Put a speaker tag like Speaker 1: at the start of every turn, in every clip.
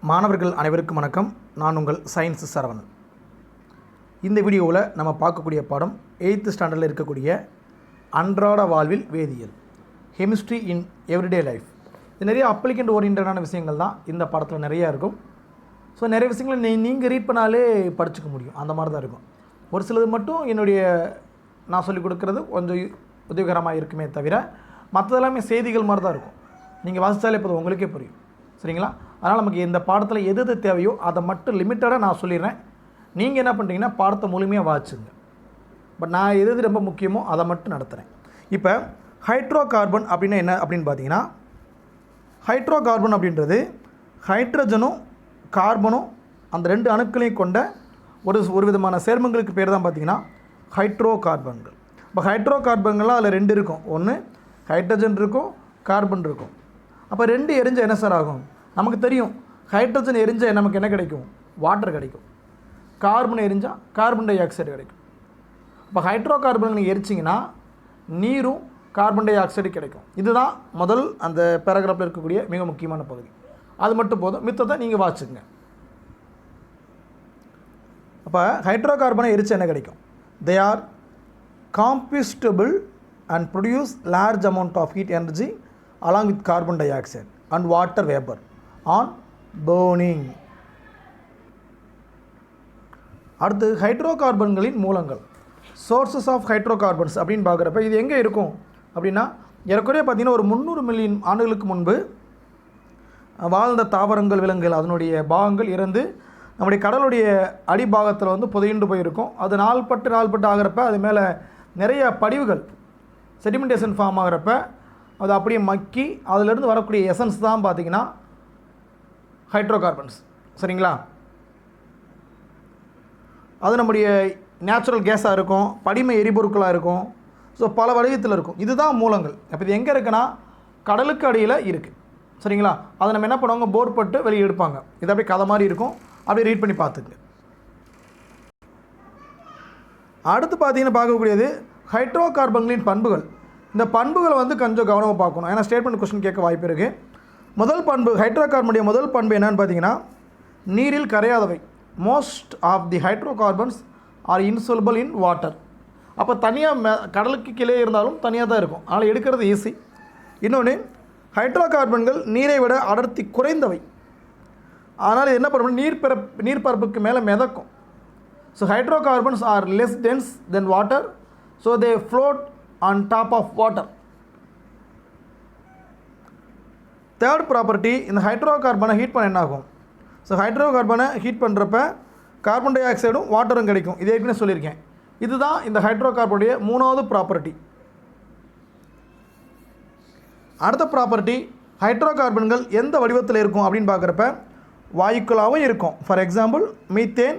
Speaker 1: மாணவர்கள் அனைவருக்கும் வணக்கம். நான் உங்கள் சயின்ஸ் சரவணன். இந்த வீடியோவில் நம்ம பார்க்கக்கூடிய பாடம் 8th ஸ்டாண்டர்டில் இருக்கக்கூடிய அன்றாட வாழ்வில் வேதியியல், கெமிஸ்ட்ரி இன் எவ்ரிடே லைஃப். இது நிறைய அப்ளிகண்ட் ஓரியன்டான விஷயங்கள் தான் இந்த பாடத்தில் நிறையா இருக்கும். ஸோ நிறைய விஷயங்களை நீங்கள் ரீட் பண்ணாலே படிச்சுக்க முடியும், அந்த மாதிரி தான் இருக்கும். ஒரு சிலது மட்டும் நான் சொல்லிக் கொடுக்குறது கொஞ்சம் உதவிகரமாக இருக்குமே தவிர மற்றதெல்லாமே செய்திகள் மாதிரி தான் இருக்கும். நீங்கள் வாசித்தாலே இப்போது உங்களுக்கே புரியும், சரிங்களா? அதனால் நமக்கு இந்த பாடத்தில் எது தேவையோ அதை மட்டும் லிமிட்டடாக நான் சொல்லிடுறேன். நீங்கள் என்ன பண்ணுறீங்கன்னா பாடத்தை முழுமையாக வாசிச்சுங்க. பட் நான் எது ரொம்ப முக்கியமோ அதை மட்டும் நடத்துகிறேன். இப்போ ஹைட்ரோ கார்பன் அப்படின்னா என்ன அப்படின்னு பார்த்தீங்கன்னா, ஹைட்ரோ கார்பன் அப்படின்றது ஹைட்ரஜனும் கார்பனும் அந்த ரெண்டு அணுக்களையும் கொண்ட ஒரு விதமான சேர்மங்களுக்கு பேர் தான் பார்த்திங்கன்னா ஹைட்ரோ கார்பன்கள். இப்போ ஹைட்ரோ கார்பன்கள்லாம் அதில் ரெண்டு இருக்கும். ஒன்று ஹைட்ரஜன் இருக்கும், கார்பன் இருக்கும். அப்போ ரெண்டு எரிஞ்சால் என்ன சார் ஆகும்? நமக்கு தெரியும், ஹைட்ரஜன் எரிஞ்சால் நமக்கு என்ன கிடைக்கும்? வாட்டர் கிடைக்கும். கார்பன் எரிஞ்சால் கார்பன் டை ஆக்சைடு கிடைக்கும். இப்போ ஹைட்ரோ கார்பன் நீங்கள் எரிச்சிங்கன்னா நீரும் கார்பன் டை ஆக்சைடு கிடைக்கும். இதுதான் முதல் அந்த பேராகிராஃபில் இருக்கக்கூடிய மிக முக்கியமான பகுதி. அது மட்டும் போதும், மித்தத்தை நீங்கள் வாசிச்சுங்க. அப்போ ஹைட்ரோ கார்பனை எரிச்சு என்ன கிடைக்கும்? They are combustible and produce large amount of heat energy along with carbon dioxide and water vapor on burning. அடுத்து ஹைட்ரோ கார்பன்களின் மூலங்கள், சோர்சஸ் ஆஃப் ஹைட்ரோ கார்பன்ஸ் அப்படின்னு பார்க்குறப்ப இது எங்கே இருக்கும் அப்படின்னா, ஏறக்குறைய பார்த்திங்கன்னா ஒரு 300 மில்லியன் ஆண்டுகளுக்கு முன்பு வாழ்ந்த தாவரங்கள், விலங்குகள் அதனுடைய பாகங்கள் இறந்து நம்முடைய கடலுடைய அடிபாகத்தில் புதையுண்டு போயிருக்கும். அது நாள்பட்டு ஆகிறப்ப அது மேலே நிறைய படிவுகள் செடிமெண்டேஷன் ஃபார்ம் ஆகிறப்ப அது அப்படியே மக்கி அதிலிருந்து வரக்கூடிய எசன்ஸ் தான் பார்த்திங்கன்னா ஹைட்ரோ கார்பன்ஸ், சரிங்களா? அது நம்முடைய நேச்சுரல் கேஸாக இருக்கும், படிம எரிபொருட்களாக இருக்கும். ஸோ பல வடிவத்தில் இருக்கும். இதுதான் மூலங்கள். அப்போ இது எங்கே இருக்குன்னா கடலுக்கு அடியில் இருக்குது, சரிங்களா? அதை நம்ம என்ன பண்ணுவாங்க, போர் போட்டு வெளியே எடுப்பாங்க. இது அப்படியே கதை மாதிரி இருக்கும். அப்படியே ரீட் பண்ணி பார்த்துங்க. அடுத்து பார்த்தீங்கன்னா பார்க்கக்கூடியது ஹைட்ரோ கார்பன்களின் பண்புகள். இந்த பண்புகளை கொஞ்சம் கவனமாக பார்க்கணும், ஏன்னா ஸ்டேட்மெண்ட் கொஸ்டின் கேட்க வாய்ப்பு இருக்குது. முதல் பண்பு, ஹைட்ரோ கார்பனுடைய முதல் பண்பு என்னன்னு பார்த்தீங்கன்னா, நீரில் கரையாதவை. Most of the hydrocarbons are insoluble in water. அப்போ தனியாக கடலுக்கு கீழே இருந்தாலும் தனியாக தான் இருக்கும், அதனால் எடுக்கிறது ஈஸி. இன்னொன்று, ஹைட்ரோ கார்பன்கள் நீரை விட அடர்த்தி குறைந்தவை. அதனால் என்ன பண்ணணும், நீர்ப்பரப்புக்கு மேலே மிதக்கும். So hydrocarbons are less dense than water, so they float on top of water. Third property, இந்த ஹைட்ரோ கார்பனை ஹீட் பண்ண என்ன ஆகும்? ஸோ ஹைட்ரோ கார்பனை ஹீட் பண்ணுறப்ப கார்பன் டை ஆக்சைடும் வாட்டரும் கிடைக்கும். இது ஏற்கனவே சொல்லியிருக்கேன். இதுதான் இந்த ஹைட்ரோ கார்பனுடைய மூணாவது ப்ராப்பர்ட்டி. அடுத்த ப்ராப்பர்ட்டி, ஹைட்ரோ கார்பன்கள் எந்த வடிவத்தில் இருக்கும் அப்படின்னு பார்க்குறப்ப வாயுக்களாகவும் இருக்கும். For example methane,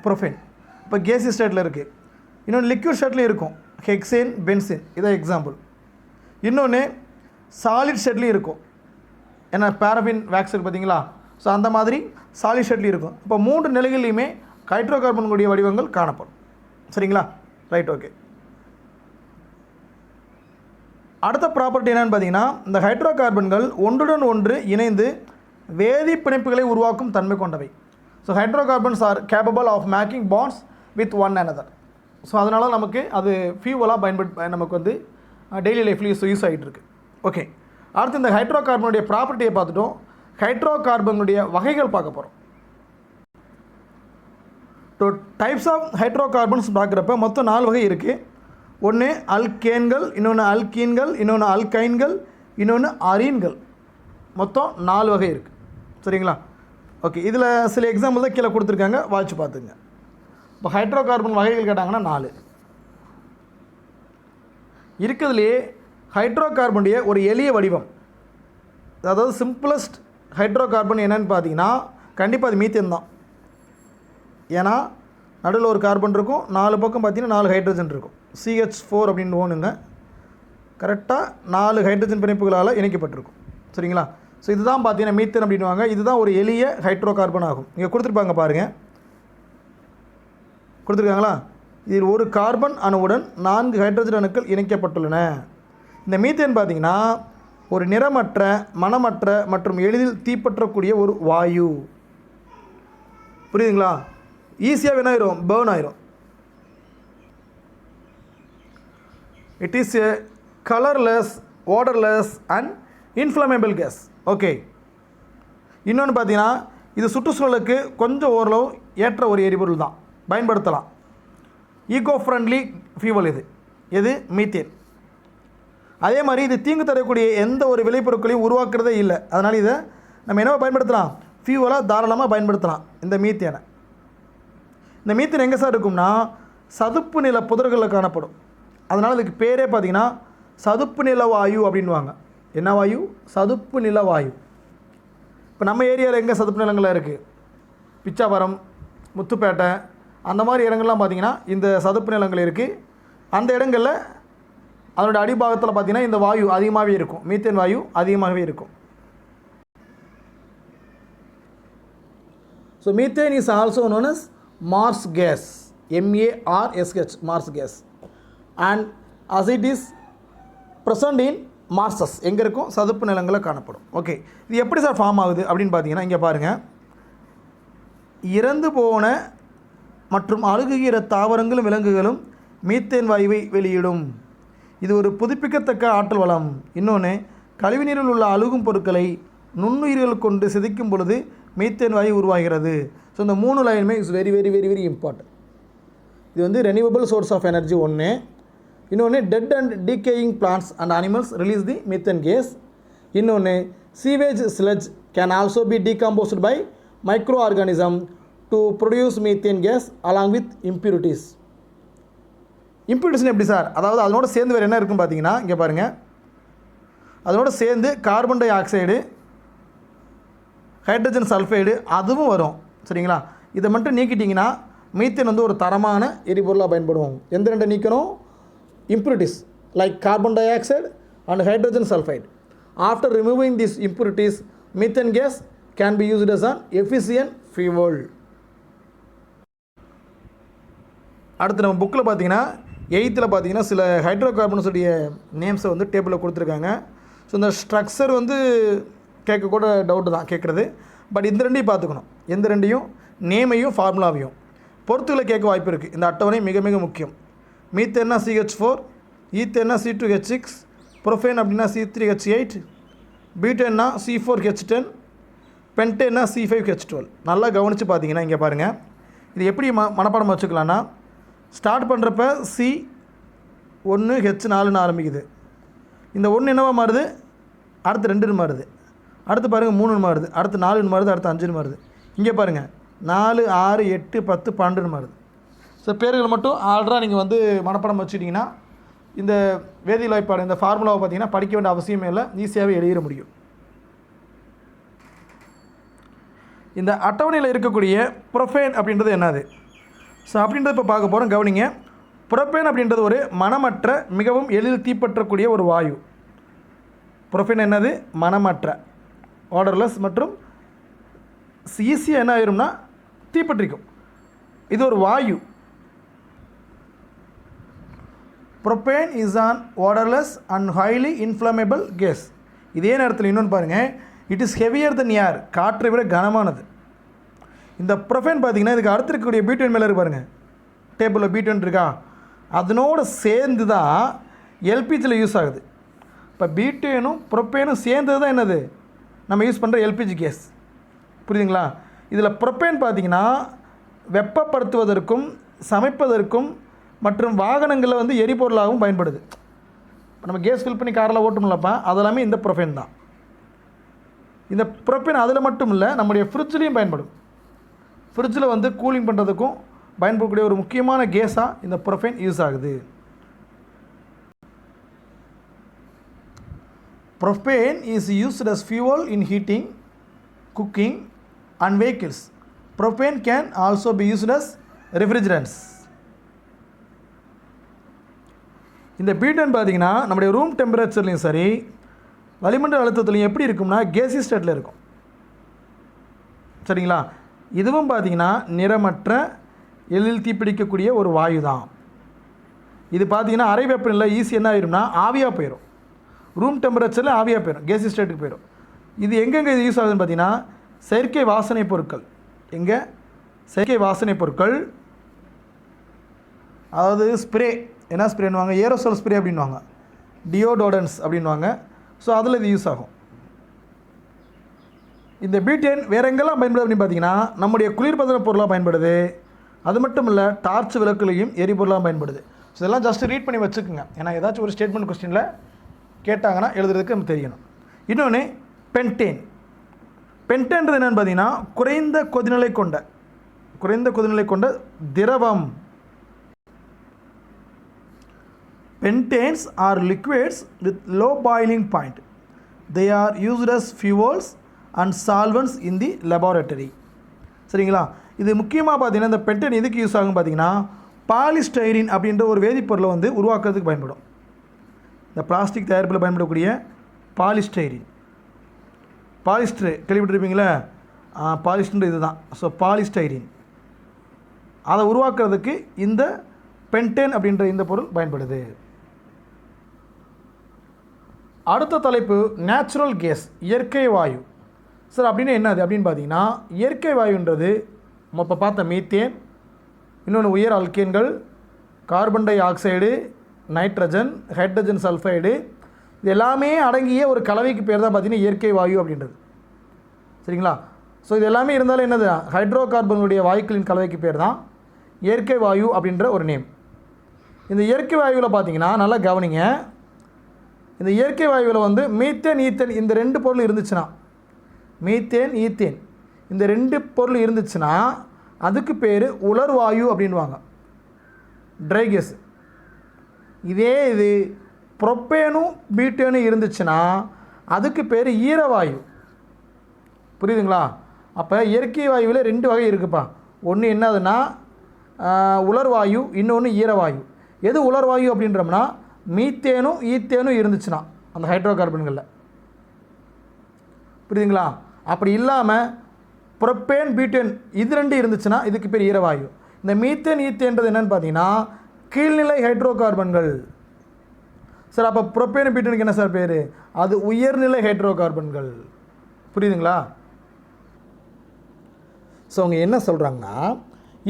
Speaker 1: propane. இப்போ கேசி ஸ்டேட்டில் இருக்குது. இன்னொன்று லிக்விட் ஸ்டேட்லேயும் இருக்கும், ஹெக்சேன், பென்சின். இதான் எக்ஸாம்பிள். இன்னொன்று சாலிட் ஸ்டேட்லேயும் இருக்கும், ஏன்னா பேரபின் வேக்ஸ் இருக்குது பார்த்தீங்களா? ஸோ அந்த மாதிரி சாலிட் ஸ்டேட்லேயும் இருக்கும். இப்போ 3 நிலைகள்லையுமே ஹைட்ரோ கார்பனுடைய வடிவங்கள் காணப்படும், சரிங்களா? Right, okay. அடுத்த ப்ராப்பர்ட்டி என்னென்னு பார்த்தீங்கன்னா, இந்த ஹைட்ரோ கார்பன்கள் ஒன்றுடன் ஒன்று இணைந்து வேதி பிணைப்புகளை உருவாக்கும் தன்மை கொண்டவை. So hydrocarbons are capable of making bonds with one another. So அதனால் நமக்கு அது ஃபியூவலாக நமக்கு டெய்லி லைஃப்லேயும் யூஸ் ஆகிட்டு இருக்கு. ஓகே, அடுத்து இந்த ஹைட்ரோ கார்பனுடைய ப்ராப்பர்ட்டியை பார்த்துட்டோம். ஹைட்ரோ கார்பனுடைய வகைகள் பார்க்க போகிறோம். So types of hydrocarbons பார்க்குறப்ப மொத்தம் 4 வகை இருக்குது. ஒன்று அல்கேன்கள், இன்னொன்று அல்கீன்கள், இன்னொன்று அல்கைன்கள், இன்னொன்று அரீன்கள். மொத்தம் 4 வகை இருக்குது, சரிங்களா? ஓகே, இதில் சில எக்ஸாம்பிள் தான் கீழே கொடுத்துருக்காங்க, வாட்சி பார்த்துங்க. இப்போ ஹைட்ரோ கார்பன் வகைகள் கேட்டாங்கன்னா 4 இருக்கிறதுலையே ஹைட்ரோ கார்பனுடைய ஒரு எளிய வடிவம், அதாவது சிம்பிளஸ்ட் ஹைட்ரோ கார்பன் என்னன்னு பார்த்தீங்கன்னா கண்டிப்பாக அது மீத்தேன் தான். ஏன்னா நடுவில் ஒரு கார்பன் இருக்கும், 4 பக்கம் பார்த்தீங்கன்னா 4 ஹைட்ரஜன் இருக்கும். CH4 அப்படின்னு ஒன்றுங்க, கரெக்டாக 4 ஹைட்ரஜன் பிணைப்புகளால் இணைக்கப்பட்டிருக்கும், சரிங்களா? ஸோ இதுதான் பார்த்தீங்கன்னா மீத்தேன் அப்படின்வாங்க. இதுதான் ஒரு எளிய ஹைட்ரோ கார்பன் ஆகும். இங்கே கொடுத்துருப்பாங்க பாருங்கள், கொடுத்துருக்காங்களா? இதில் ஒரு கார்பன் அணுவுடன் 4 ஹைட்ரஜன் அணுக்கள் இணைக்கப்பட்டுள்ளன. இந்த மீத்தேன் பார்த்திங்கன்னா ஒரு நிறமற்ற, மணமற்ற மற்றும் எளிதில் தீப்பற்றக்கூடிய ஒரு வாயு. புரியுதுங்களா? ஈஸியாக என்ன ஆயிரும்? பேர்ன் ஆயிரும். It is a colourless, waterless and inflammable gas. Okay. இன்னொன்று பார்த்தீங்கன்னா, இது சுற்றுச்சூழலுக்கு கொஞ்சம் ஓரளவு ஏற்ற ஒரு எரிபொருள் தான், பயன்படுத்தலாம். ஈகோ ஃப்ரெண்ட்லி ஃபியூவல் எது மீத்தேன். அதே மாதிரி இது தீங்கு தரக்கூடிய எந்த ஒரு விளைபொருட்களையும் உருவாக்குறதே இல்லை. அதனால் இதை நம்ம என்னவா பயன்படுத்தலாம்? ஃபியூவலாக தாராளமாக பயன்படுத்தலாம் இந்த மீத்தேனை. இந்த மீத்தேன் எங்கே சார் இருக்கும்னா சதுப்பு நில புதர்களில் காணப்படும். அதனால் இதுக்கு பேரே பார்த்திங்கன்னா சதுப்பு நில வாயு அப்படின்வாங்க. என்ன வாயு? சதுப்பு நில வாயு. இப்போ நம்ம ஏரியாவில் எங்கே சதுப்பு நிலங்களில் இருக்குது? பிச்சாவரம், முத்துப்பேட்டை, அந்த மாதிரி இடங்கள்லாம் பார்த்திங்கன்னா இந்த சதுப்பு நிலங்கள் இருக்குது. அந்த இடங்களில் அதனோட அடிபாகத்தில் பார்த்திங்கன்னா இந்த வாயு அதிகமாகவே இருக்கும், மீத்தேன் வாயு அதிகமாகவே இருக்கும். So methane is also known as marsh gas, MARSH, marsh gas. And as it is present in marshes, எங்கே இருக்கும்? சதுப்பு நிலங்களில் காணப்படும். ஓகே, இது எப்படி சார் ஃபார்ம் ஆகுது அப்படின்னு பார்த்தீங்கன்னா, இங்கே பாருங்கள், இறந்து போன மற்றும் அழுகுகிற தாவரங்களும் விலங்குகளும் மீத்தேன் வாயுவை வெளியிடும். இது ஒரு புதுப்பிக்கத்தக்க ஆற்றல் வளம். இன்னொன்று, கழிவுநீரில் உள்ள அழுகும் பொருட்களை நுண்ணுயிர்கள் கொண்டு சிதைக்கும் பொழுது மீத்தேன் வாயு உருவாகிறது. ஸோ இந்த 3 லைனுமே is very very very very important. இது வந்து ரெனியூவபிள் சோர்ஸ் ஆஃப் எனர்ஜி ஒன்று. இன்னொன்று, dead and decaying plants and animals release the methane gas. இன்னொன்று, sewage sludge can also be decomposed by micro organism to produce methane gas along with impurities. இம்ப்யூரிட்டிஸ்னு எப்படி sir? அதாவது அதனோட சேர்ந்து வேறு என்ன இருக்குன்னு பார்த்தீங்கன்னா, இங்கே பாருங்கள், அதனோட சேர்ந்து carbon di oxide, hydrogen sulphide அதுவும் வரும். சரிங்களா? இதை மட்டும் நீக்கிட்டிங்கன்னா மீத்தேன் வந்து ஒரு தரமான எரிபொருளாக பயன்படுவோம். எந்த ரெண்டை நீக்கணும்? impurities like carbon dioxide and hydrogen sulfide. After removing these impurities, methane gas can be used as an efficient fuel. அடுத்து நம்ம புக்கில் பார்த்தீங்கன்னா 8th பார்த்தீங்கன்னா சில ஹைட்ரோகார்பன்ஸுடைய நேம்ஸை வந்து டேபிளில் கொடுத்துருக்காங்க. ஸோ இந்த ஸ்ட்ரக்சர் வந்து கேட்கக்கூட டவுட்டு தான் கேட்குறது. பட் இந்த ரெண்டையும் பார்த்துக்கணும். எந்த ரெண்டையும்? நேமையும் ஃபார்முலாவையும் பொறுத்துகளை கேட்க வாய்ப்பு இருக்குது. இந்த அட்டவணை மிக மிக முக்கியம். மீத்தேன்னா CH4, ஈத்தேன்னா C2H6, ப்ரொஃபேன் அப்படின்னா C3H8, பீட்டேன்னா C4H10, பென்டேன்னா C5H12. நல்லா கவனித்து பார்த்தீங்கன்னா இங்கே பாருங்கள், இது எப்படி மனப்பாடம் வச்சுக்கலான்னா, ஸ்டார்ட் பண்ணுறப்ப C1H4ன்னு ஆரம்பிக்குது. இந்த 1 என்னவா மாறுது? அடுத்து 2ன்னு மாறுது. அடுத்து பாருங்கள் 3ன்னு மாறுது. அடுத்து 4ன்னு மாறுது. அடுத்து 5ன்னு மாறுது. இங்கே பாருங்கள் 4, 6, 8, 10, 12ன்னு மாறுது. ஸோ பேர்கள் மட்டும் ஆல்ரெடாக நீங்கள் வந்து மனப்பாடம் வச்சுட்டிங்கன்னா இந்த வேதியியல் வாய்ப்பாடு இந்த ஃபார்முலாவை பார்த்தீங்கன்னா படிக்க வேண்டிய அவசியமே இல்லை, ஈஸியாகவே எழுதிட முடியும். இந்த அட்டவணையில் இருக்கக்கூடிய ப்ரொஃபேன் அப்படின்றது என்னது? ஸோ அப்படின்றத இப்போ பார்க்க போகிறோம். கவனிங்க. ப்ரொஃபேன் அப்படின்றது ஒரு மணமற்ற, மிகவும் எளிதில் தீப்பற்றக்கூடிய ஒரு வாயு. ப்ரொஃபேன் என்னது? மணமற்ற, ஆர்டர்லெஸ் மற்றும் ஈஸியாக என்ன ஆயிரும்னா தீப்பற்றிக்கும். இது ஒரு வாயு. Propane is an waterless and highly inflammable gas. இதே நேரத்தில் இன்னொன்று பாருங்கள், it is heavier than air, காற்றை விட கனமானது. இந்த ப்ரொபேன் பார்த்திங்கன்னா இதுக்கு அடுத்து இருக்கக்கூடிய பீட்டன் மேலே இருக்கு பாருங்கள், டேபிளில் பீட்டன் இருக்கா, அதனோடு சேர்ந்து தான் எல்பிஜியில் யூஸ் ஆகுது. இப்போ பீட்டேனும் ப்ரொபேனும் சேர்ந்தது தான் என்னது நம்ம யூஸ் பண்ணுற எல்பிஜி கேஸ். புரியுதுங்களா? இதில் ப்ரொபேன் பார்த்திங்கன்னா வெப்பப்படுத்துவதற்கும் சமைப்பதற்கும் மற்றும் வாகனங்களில் வந்து எரிபொருளாகவும் பயன்படுது. நம்ம கேஸ் ஃபில் பண்ணி காரில் ஓட்டணும்லப்பா, அதெல்லாமே இந்த ப்ரொபேன் தான். இந்த ப்ரொபேன் அதில் மட்டும் இல்லை, நம்முடைய ஃப்ரிட்ஜ்லேயும் பயன்படும். ஃப்ரிட்ஜில் வந்து கூலிங் பண்ணுறதுக்கும் பயன்படக்கூடிய ஒரு முக்கியமான கேஸாக இந்த ப்ரொபேன் யூஸ் ஆகுது. Propane is used as fuel in heating, cooking and vehicles. Propane can also be used as refrigerants. இந்த பீட்டன் பார்த்திங்கன்னா நம்முடைய ரூம் டெம்பரேச்சர்லையும் சரி வளிமண்டல அழுத்தத்துலையும் எப்படி இருக்கும்னா கேசி ஸ்டேட்டில் இருக்கும். சரிங்களா? இதுவும் பார்த்திங்கன்னா நிறமற்ற, எளிதில் தீப்பிடிக்கக்கூடிய ஒரு வாயு தான். இது பார்த்திங்கன்னா அறை வெப்பநிலை ஈஸி என்ன ஆயிரும்னா ஆவியாக போயிடும். ரூம் டெம்பரேச்சரில் ஆவியாக போயிடும், கேசி ஸ்டேட்டுக்கு போயிடும். இது எங்கெங்கே இது யூஸ் ஆகுதுன்னு பார்த்தீங்கன்னா செயற்கை வாசனை பொருட்கள். எங்கே செயற்கை வாசனை பொருட்கள், அதாவது ஸ்ப்ரே, என்ன ஸ்ப்ரேன்னுவாங்க, ஏரோசோல் ஸ்ப்ரே அப்படின்வாங்க, டியோடோடன்ஸ் அப்படின்வாங்க. ஸோ அதில் இது யூஸ் ஆகும். இந்த பீட்டேன் வேறு எங்கெல்லாம் பயன்படுது அப்படின்னு பார்த்தீங்கன்னா நம்முடைய குளிர்பதன பொருளாக பயன்படுது. அது மட்டும் இல்லை, டார்ச் விளக்குலையும் எரிபொருளாக பயன்படுது. ஸோ இதெல்லாம் ஜஸ்ட் ரீட் பண்ணி வச்சுக்கோங்க. ஏன்னா ஏதாச்சும் ஒரு ஸ்டேட்மெண்ட் கொஸ்டினில் கேட்டாங்கன்னா எழுதுறதுக்கு நமக்கு தெரியணும். இன்னொன்று பென்டேன். பென்டேன்றது என்னென்னு பார்த்தீங்கன்னா குறைந்த கொதிநிலை கொண்ட திரவம். Pentanes are liquids with low boiling point. They are used as fuels and solvents in the laboratory. சரிங்களா? இது முக்கியமாக பார்த்தீங்கன்னா இந்த பென்டேன் எதுக்கு யூஸ் ஆகும் பார்த்தீங்கன்னா பாலிஸ்டைரின் அப்படின்ற ஒரு வேதிப்பொருளை வந்து உருவாக்குறதுக்கு பயன்படும். இந்த பிளாஸ்டிக் தயாரிப்பில் பயன்படக்கூடிய பாலிஸ்டைரின், பாலிஸ்டர் கேள்விப்பட்டிருப்பீங்களா? பாலிஸ்டர் இதுதான். ஸோ பாலிஸ்டைரின் அதை உருவாக்குறதுக்கு இந்த பென்டேன் அப்படின்ற இந்த பொருள் பயன்படுது. அடுத்த தலைப்பு நேச்சுரல் கேஸ், இயற்கை வாயு. சார் அப்படின்னு என்னது அப்படின்னு பார்த்தீங்கன்னா இயற்கை வாயுன்றது இப்போ பார்த்த மீத்தேன், இன்னொன்று உயர் அல்கேன்கள், carbon dioxide, nitrogen, hydrogen sulphide, இது எல்லாமே அடங்கிய ஒரு கலவைக்கு பேர் தான் பார்த்தீங்கன்னா இயற்கை வாயு அப்படின்றது. சரிங்களா? ஸோ இது எல்லாமே இருந்தாலும் என்னது, ஹைட்ரோ கார்பனுடைய வாயுக்களின் கலவைக்கு பேர் தான் இயற்கை வாயு அப்படின்ற ஒரு நேம். இந்த இயற்கை வாயுவில் பார்த்தீங்கன்னா நல்லா கவனிங்க, இந்த இயற்கை வாயுவில் வந்து மீத்தேன், ஈத்தேன் இந்த 2 பொருள் இருந்துச்சுன்னா, மீத்தேன், ஈத்தேன் இந்த 2 பொருள் இருந்துச்சுன்னா அதுக்கு பேர் உலர் வாயு அப்படின்வாங்க, ட்ரை கேஸ். இதே இது ப்ரொப்பேனும் பீட்டேனும் இருந்துச்சுன்னா அதுக்கு பேர் ஈரவாயு. புரியுதுங்களா? அப்போ இயற்கை வாயுவில் 2 வகை இருக்குப்பா. ஒன்று என்னதுன்னா உலர்வாயு, இன்னொன்று ஈரவாயு. எது உலர்வாயு அப்படின்றோம்னா மீத்தேனும் ஈத்தேனும் இருந்துச்சுன்னா அந்த ஹைட்ரோ கார்பன்களில். புரியுதுங்களா? அப்படி இல்லாமல் ப்ரொப்பேன், பீட்டேன் இது 2 இருந்துச்சுன்னா இதுக்கு பேர் ஈரவாயு. இந்த மீத்தேன், ஈத்தேன்றது என்னென்னு பார்த்தீங்கன்னா கீழ்நிலை ஹைட்ரோ கார்பன்கள். சார் அப்போ ப்ரொப்பேன், பீட்டனுக்கு என்ன சார் பேர்? அது உயர்நிலை ஹைட்ரோ கார்பன்கள். புரியுதுங்களா? ஸோ அவங்க என்ன சொல்கிறாங்கன்னா,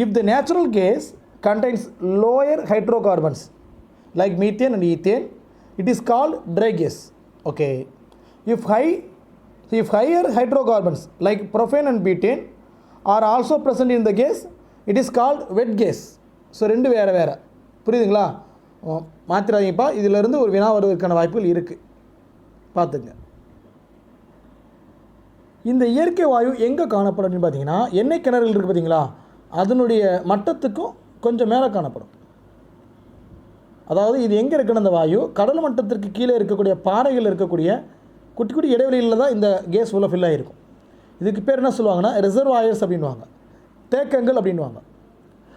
Speaker 1: if the natural case contains lower hydrocarbons like methane and ethane, it is called dry gas. Okay. If higher hydrocarbons like propane and butane are also present in the gas, it is called wet gas. So 2 வேறு. புரியுதுங்களா? மாத்திராதீங்கப்பா, இதிலிருந்து ஒரு வினா வருவதற்கான வாய்ப்புகள் இருக்குது, பார்த்துங்க. இந்த இயற்கை வாயு எங்கே காணப்படும் அப்படின்னு பார்த்தீங்கன்னா எண்ணெய் கிணறுகள் இருக்குது பார்த்தீங்களா, அதனுடைய மட்டத்துக்கும் கொஞ்சம் மேலே காணப்படும். அதாவது இது எங்கே இருக்குன்னு அந்த வாயு கடல் மட்டத்திற்கு கீழே இருக்கக்கூடிய பாறைகள் இருக்கக்கூடிய குட்டி குட்டி இடைவெளியில் தான் இந்த கேஸ் உள்ள ஃபில் ஆகிருக்கும். இதுக்கு பேர் என்ன சொல்லுவாங்கன்னா ரிசர்வாயர்ஸ் அப்படின்வாங்க, தேக்கங்கள் அப்படின்வாங்க.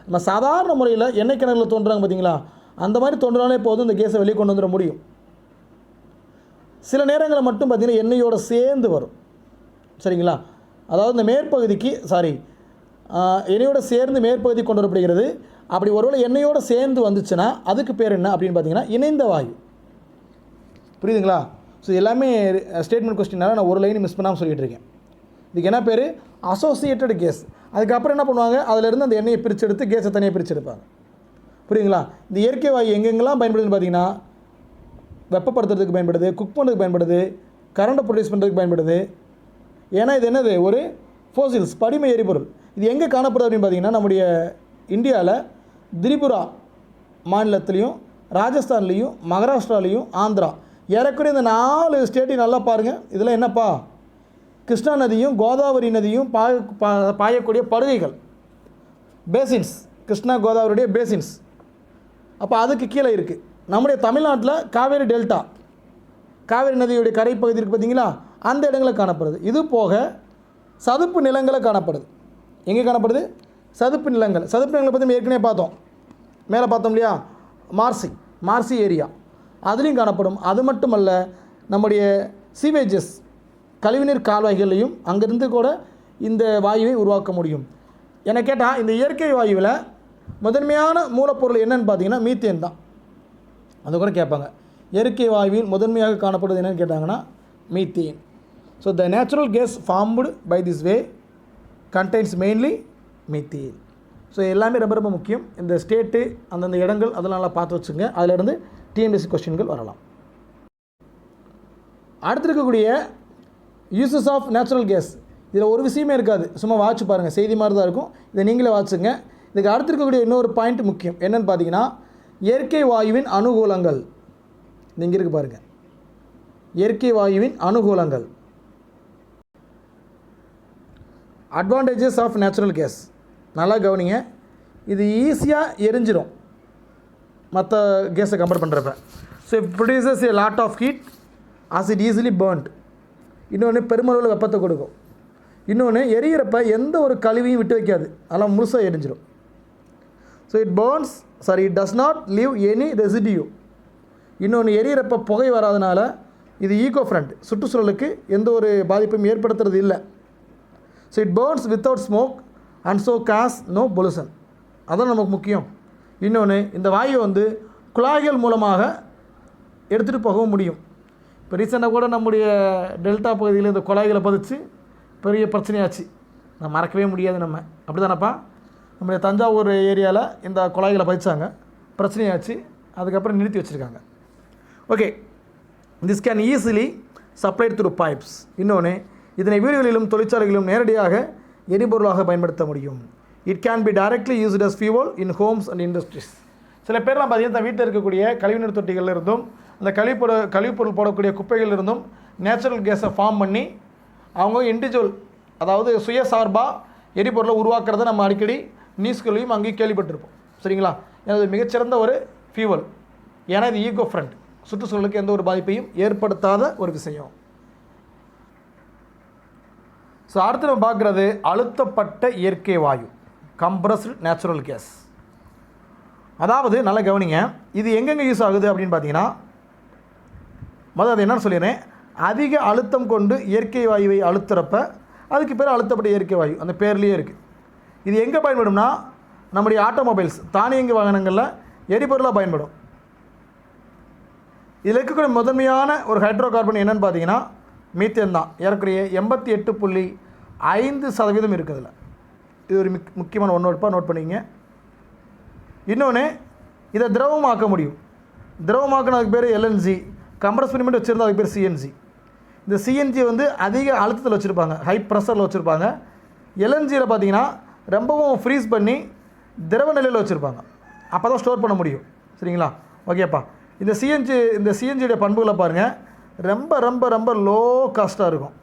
Speaker 1: நம்ம சாதாரண முறையில் எண்ணெய் கிணறுல தோன்றுறாங்க பார்த்தீங்களா, அந்த மாதிரி தோன்றினாலே போதும் இந்த கேஸை வெளியே கொண்டு வந்துட முடியும். சில நேரங்களில் மட்டும் பார்த்திங்கன்னா எண்ணெயோடு சேர்ந்து வரும். சரிங்களா? அதாவது இந்த மேற்பகுதிக்கு எண்ணெயோடு சேர்ந்து மேற்பகுதி கொண்டு வரப்படுகிறது. அப்படி ஒருவேளை எண்ணெயோடு சேர்ந்து வந்துச்சுன்னா அதுக்கு பேர் என்ன அப்படின்னு பார்த்தீங்கன்னா இணைந்த வாயு. புரியுதுங்களா? ஸோ எல்லாமே ஸ்டேட்மெண்ட் கொஸ்டினால நான் ஒரு லைன் மிஸ் பண்ணாமல் சொல்லிகிட்டு இருக்கேன். இதுக்கு என்ன பேர்? Associated gas. அதுக்கப்புறம் என்ன பண்ணுவாங்க, அதிலேருந்து அந்த எண்ணெயை பிரித்து எடுத்து கேஸை தனியாக பிரித்து எடுப்பாங்க. புரியுதுங்களா? இந்த இயற்கை வாயு எங்கெங்கெல்லாம் பயன்படுதுன்னு பார்த்தீங்கன்னா வெப்பப்படுத்துறதுக்கு பயன்படுது, குக் பண்ணுறதுக்கு பயன்படுது, கரண்ட்டை ப்ரொடியூஸ் பண்ணுறதுக்கு பயன்படுது. ஏன்னா இது என்னது, ஒரு ஃபோசில்ஸ், படிம எரிபொருள். இது எங்கே காணப்படுது அப்படின்னு பார்த்தீங்கன்னா நம்முடைய இந்தியாவில் திரிபுரா மாநிலத்திலையும், ராஜஸ்தான்லேயும், மகாராஷ்டிராலையும், ஆந்திரா, ஏறக்குறைய இந்த 4 ஸ்டேட்டையும் நல்லா பாருங்கள். இதில் என்னப்பா, கிருஷ்ணா நதியும் கோதாவரி நதியும் பாயக்கூடிய படுகைகள், பேசின்ஸ், கிருஷ்ணா கோதாவரியுடைய பேசின்ஸ். அப்போ அதுக்கு கீழே இருக்குது. நம்முடைய தமிழ்நாட்டில் காவேரி டெல்டா, காவேரி நதியுடைய கரைப்பகுதி இருக்குது பார்த்தீங்களா, அந்த இடங்களில் காணப்படுது. இது போக சதுப்பு நிலங்களில் காணப்படுது. எங்கே காணப்படுது? சதுப்பு நிலங்கள். சதுப்பு நிலங்களை பற்றி ஏற்கனவே பார்த்தோம், மேலே பார்த்தோம் இல்லையா, மார்சி ஏரியா, அதுலேயும் காணப்படும். அது மட்டுமல்ல, நம்முடைய சீவேஜஸ், கழிவுநீர் கால்வாய்களையும் அங்கேருந்து கூட இந்த வாயுவை உருவாக்க முடியும். என கேட்டால் இந்த இயற்கை வாயுவில் முதன்மையான மூலப்பொருள் என்னன்னு பார்த்தீங்கன்னா மீத்தேன் தான். அது கூட கேட்பாங்க, இயற்கை வாயுவில் முதன்மையாக காணப்படுவது என்னென்னு கேட்டாங்கன்னா methane. So the natural gas formed by this way contains mainly methane. So எல்லாமே ரொம்ப ரொம்ப முக்கியம். இந்த ஸ்டேட்டு அந்தந்த இடங்கள் அதெல்லாம் நல்லா பார்த்து வச்சுங்க. அதிலிருந்து டிஎன்பிஎஸ்சி கொஸ்டின்கள் வரலாம். அடுத்து இருக்கக்கூடிய யூசஸ் ஆஃப் நேச்சுரல் கேஸ், இதில் ஒரு விஷயமே இருக்காது, சும்மா வாட்ச் பாருங்கள், செய்தி மாதிரி தான் இருக்கும். இதை நீங்களே வாட்சுங்க. இதுக்கு அடுத்து இருக்கக்கூடிய இன்னொரு பாயிண்ட் முக்கியம் என்னென்னு பார்த்தீங்கன்னா இயற்கை வாயுவின் அனுகூலங்கள். நீங்கள் இருக்கு பாருங்கள், இயற்கை வாயுவின் அனுகூலங்கள். அட்வான்டேஜஸ் ஆஃப் நேச்சுரல் கேஸ் நல்லா கவனிங்க. இது ஈஸியாக எரிஞ்சிடும் மற்ற கேஸை கம்பேர் பண்ணுறப்ப. So it produces a lot of heat as it easily burnt. இன்னொன்று பெருமளவில் வெப்பத்தை கொடுக்கும். இன்னொன்று எரியிறப்ப எந்த ஒரு கழிவையும் விட்டு வைக்காது, அதெல்லாம் முழுசாக எரிஞ்சிடும். So it it does not leave any residue. இன்னொன்று எரியிறப்ப புகை வராதனால இது ஈகோ ஃப்ரெண்ட், சுற்றுச்சூழலுக்கு எந்த ஒரு பாதிப்பும் ஏற்படுத்துறது இல்லை. So it burns without smoke and so cause no pollution. அதான் நமக்கு முக்கியம். இன்னொன்று இந்த வாயு குழாய்கள் மூலமாக எடுத்துகிட்டு போகவும் முடியும். இப்போ ரீசெண்டாக கூட நம்முடைய டெல்டா பகுதியில் இந்த குழாய்களை பதிச்சு பெரிய பிரச்சனையாச்சு. நான் மறக்கவே முடியாது. நம்ம அப்படி தானப்பா, நம்முடைய தஞ்சாவூர் ஏரியாவில் இந்த குழாய்களை பதிச்சாங்க, பிரச்சனையாச்சு. அதுக்கப்புறம் நிறுத்தி வச்சுருக்காங்க. Okay, this can easily supplied through pipes. இன்னொன்று இதனை வீடுகளிலும் தொழிற்சாலைகளிலும் நேரடியாக எரிபொருளாக பயன்படுத்த முடியும். It can be directly used as fuel in homes and industries. சில பேர்லாம் பார்த்தீங்கன்னா வீட்டில் இருக்கக்கூடிய கழிவுநீர் தொட்டிகள் இருந்தும் அந்த கழிவுப்பொருள் போடக்கூடிய குப்பைகள் இருந்தும் நேச்சுரல் கேஸை ஃபார்ம் பண்ணி அவங்க இண்டிவிஜுவல், அதாவது சுயசார்பாக எரிபொருளை உருவாக்குறத நம்ம அடிக்கடி நியூஸ்களையும் அங்கேயும் கேள்விப்பட்டிருப்போம். சரிங்களா? இது மிகச்சிறந்த ஒரு ஃபியூவல். ஏன்னா இது ஈகோ ஃப்ரெண்ட், சுற்றுச்சூழலுக்கு எந்த ஒரு பாதிப்பையும் ஏற்படுத்தாத ஒரு விஷயம். ஸோ அடுத்து நம்ம பார்க்குறது அழுத்தப்பட்ட இயற்கை வாயு, கம்ப்ரஸ்டு நேச்சுரல் கேஸ். அதாவது நல்லா கவனிங்க, இது எங்கெங்கே யூஸ் ஆகுது அப்படின்னு பார்த்தீங்கன்னா, முதல்ல அது என்னென்னு சொல்லிடுறேன். அதிக அழுத்தம் கொண்டு இயற்கை வாயுவை அழுத்துறப்ப அதுக்கு பேர் அழுத்தப்பட்ட இயற்கை வாயு, அந்த பேர்லேயே இருக்குது. இது எங்கே பயன்படும்னா நம்முடைய ஆட்டோமொபைல்ஸ், தானியங்கி வாகனங்களில் எரிபொருளாக பயன்படும். இதில் இருக்கக்கூடிய முதன்மையான ஒரு ஹைட்ரோ கார்பன் என்னென்னு பார்த்தீங்கன்னா மீத்தேன் தான். ஏறக்குறைய 88.5% இருக்குது இதில். இது ஒரு முக்கியமான நோட் பண்ணிங்க. இன்னொன்று, இதை திரவமாக்க முடியும். திரவமாக்கினதுக்கு பேர் எல்என்ஜி, கம்ப்ரஸ் பண்ணி மட்டும் வச்சுருந்தா அதுக்கு பேர் சிஎன்ஜி. இந்த சிஎன்ஜி அதிக அழுத்தத்தில் வச்சுருப்பாங்க, ஹை ப்ரெஷரில் வச்சுருப்பாங்க. எல்என்ஜியில் பார்த்தீங்கன்னா ரொம்பவும் ஃப்ரீஸ் பண்ணி திரவ நிலையில் வச்சுருப்பாங்க, அப்போ தான் ஸ்டோர் பண்ண முடியும். சரிங்களா? ஓகேப்பா. இந்த சிஎன்ஜியோடைய பண்புகளை பாருங்கள், ரொம்ப ரொம்ப ரொம்ப லோ காஸ்ட்டாக இருக்கும்.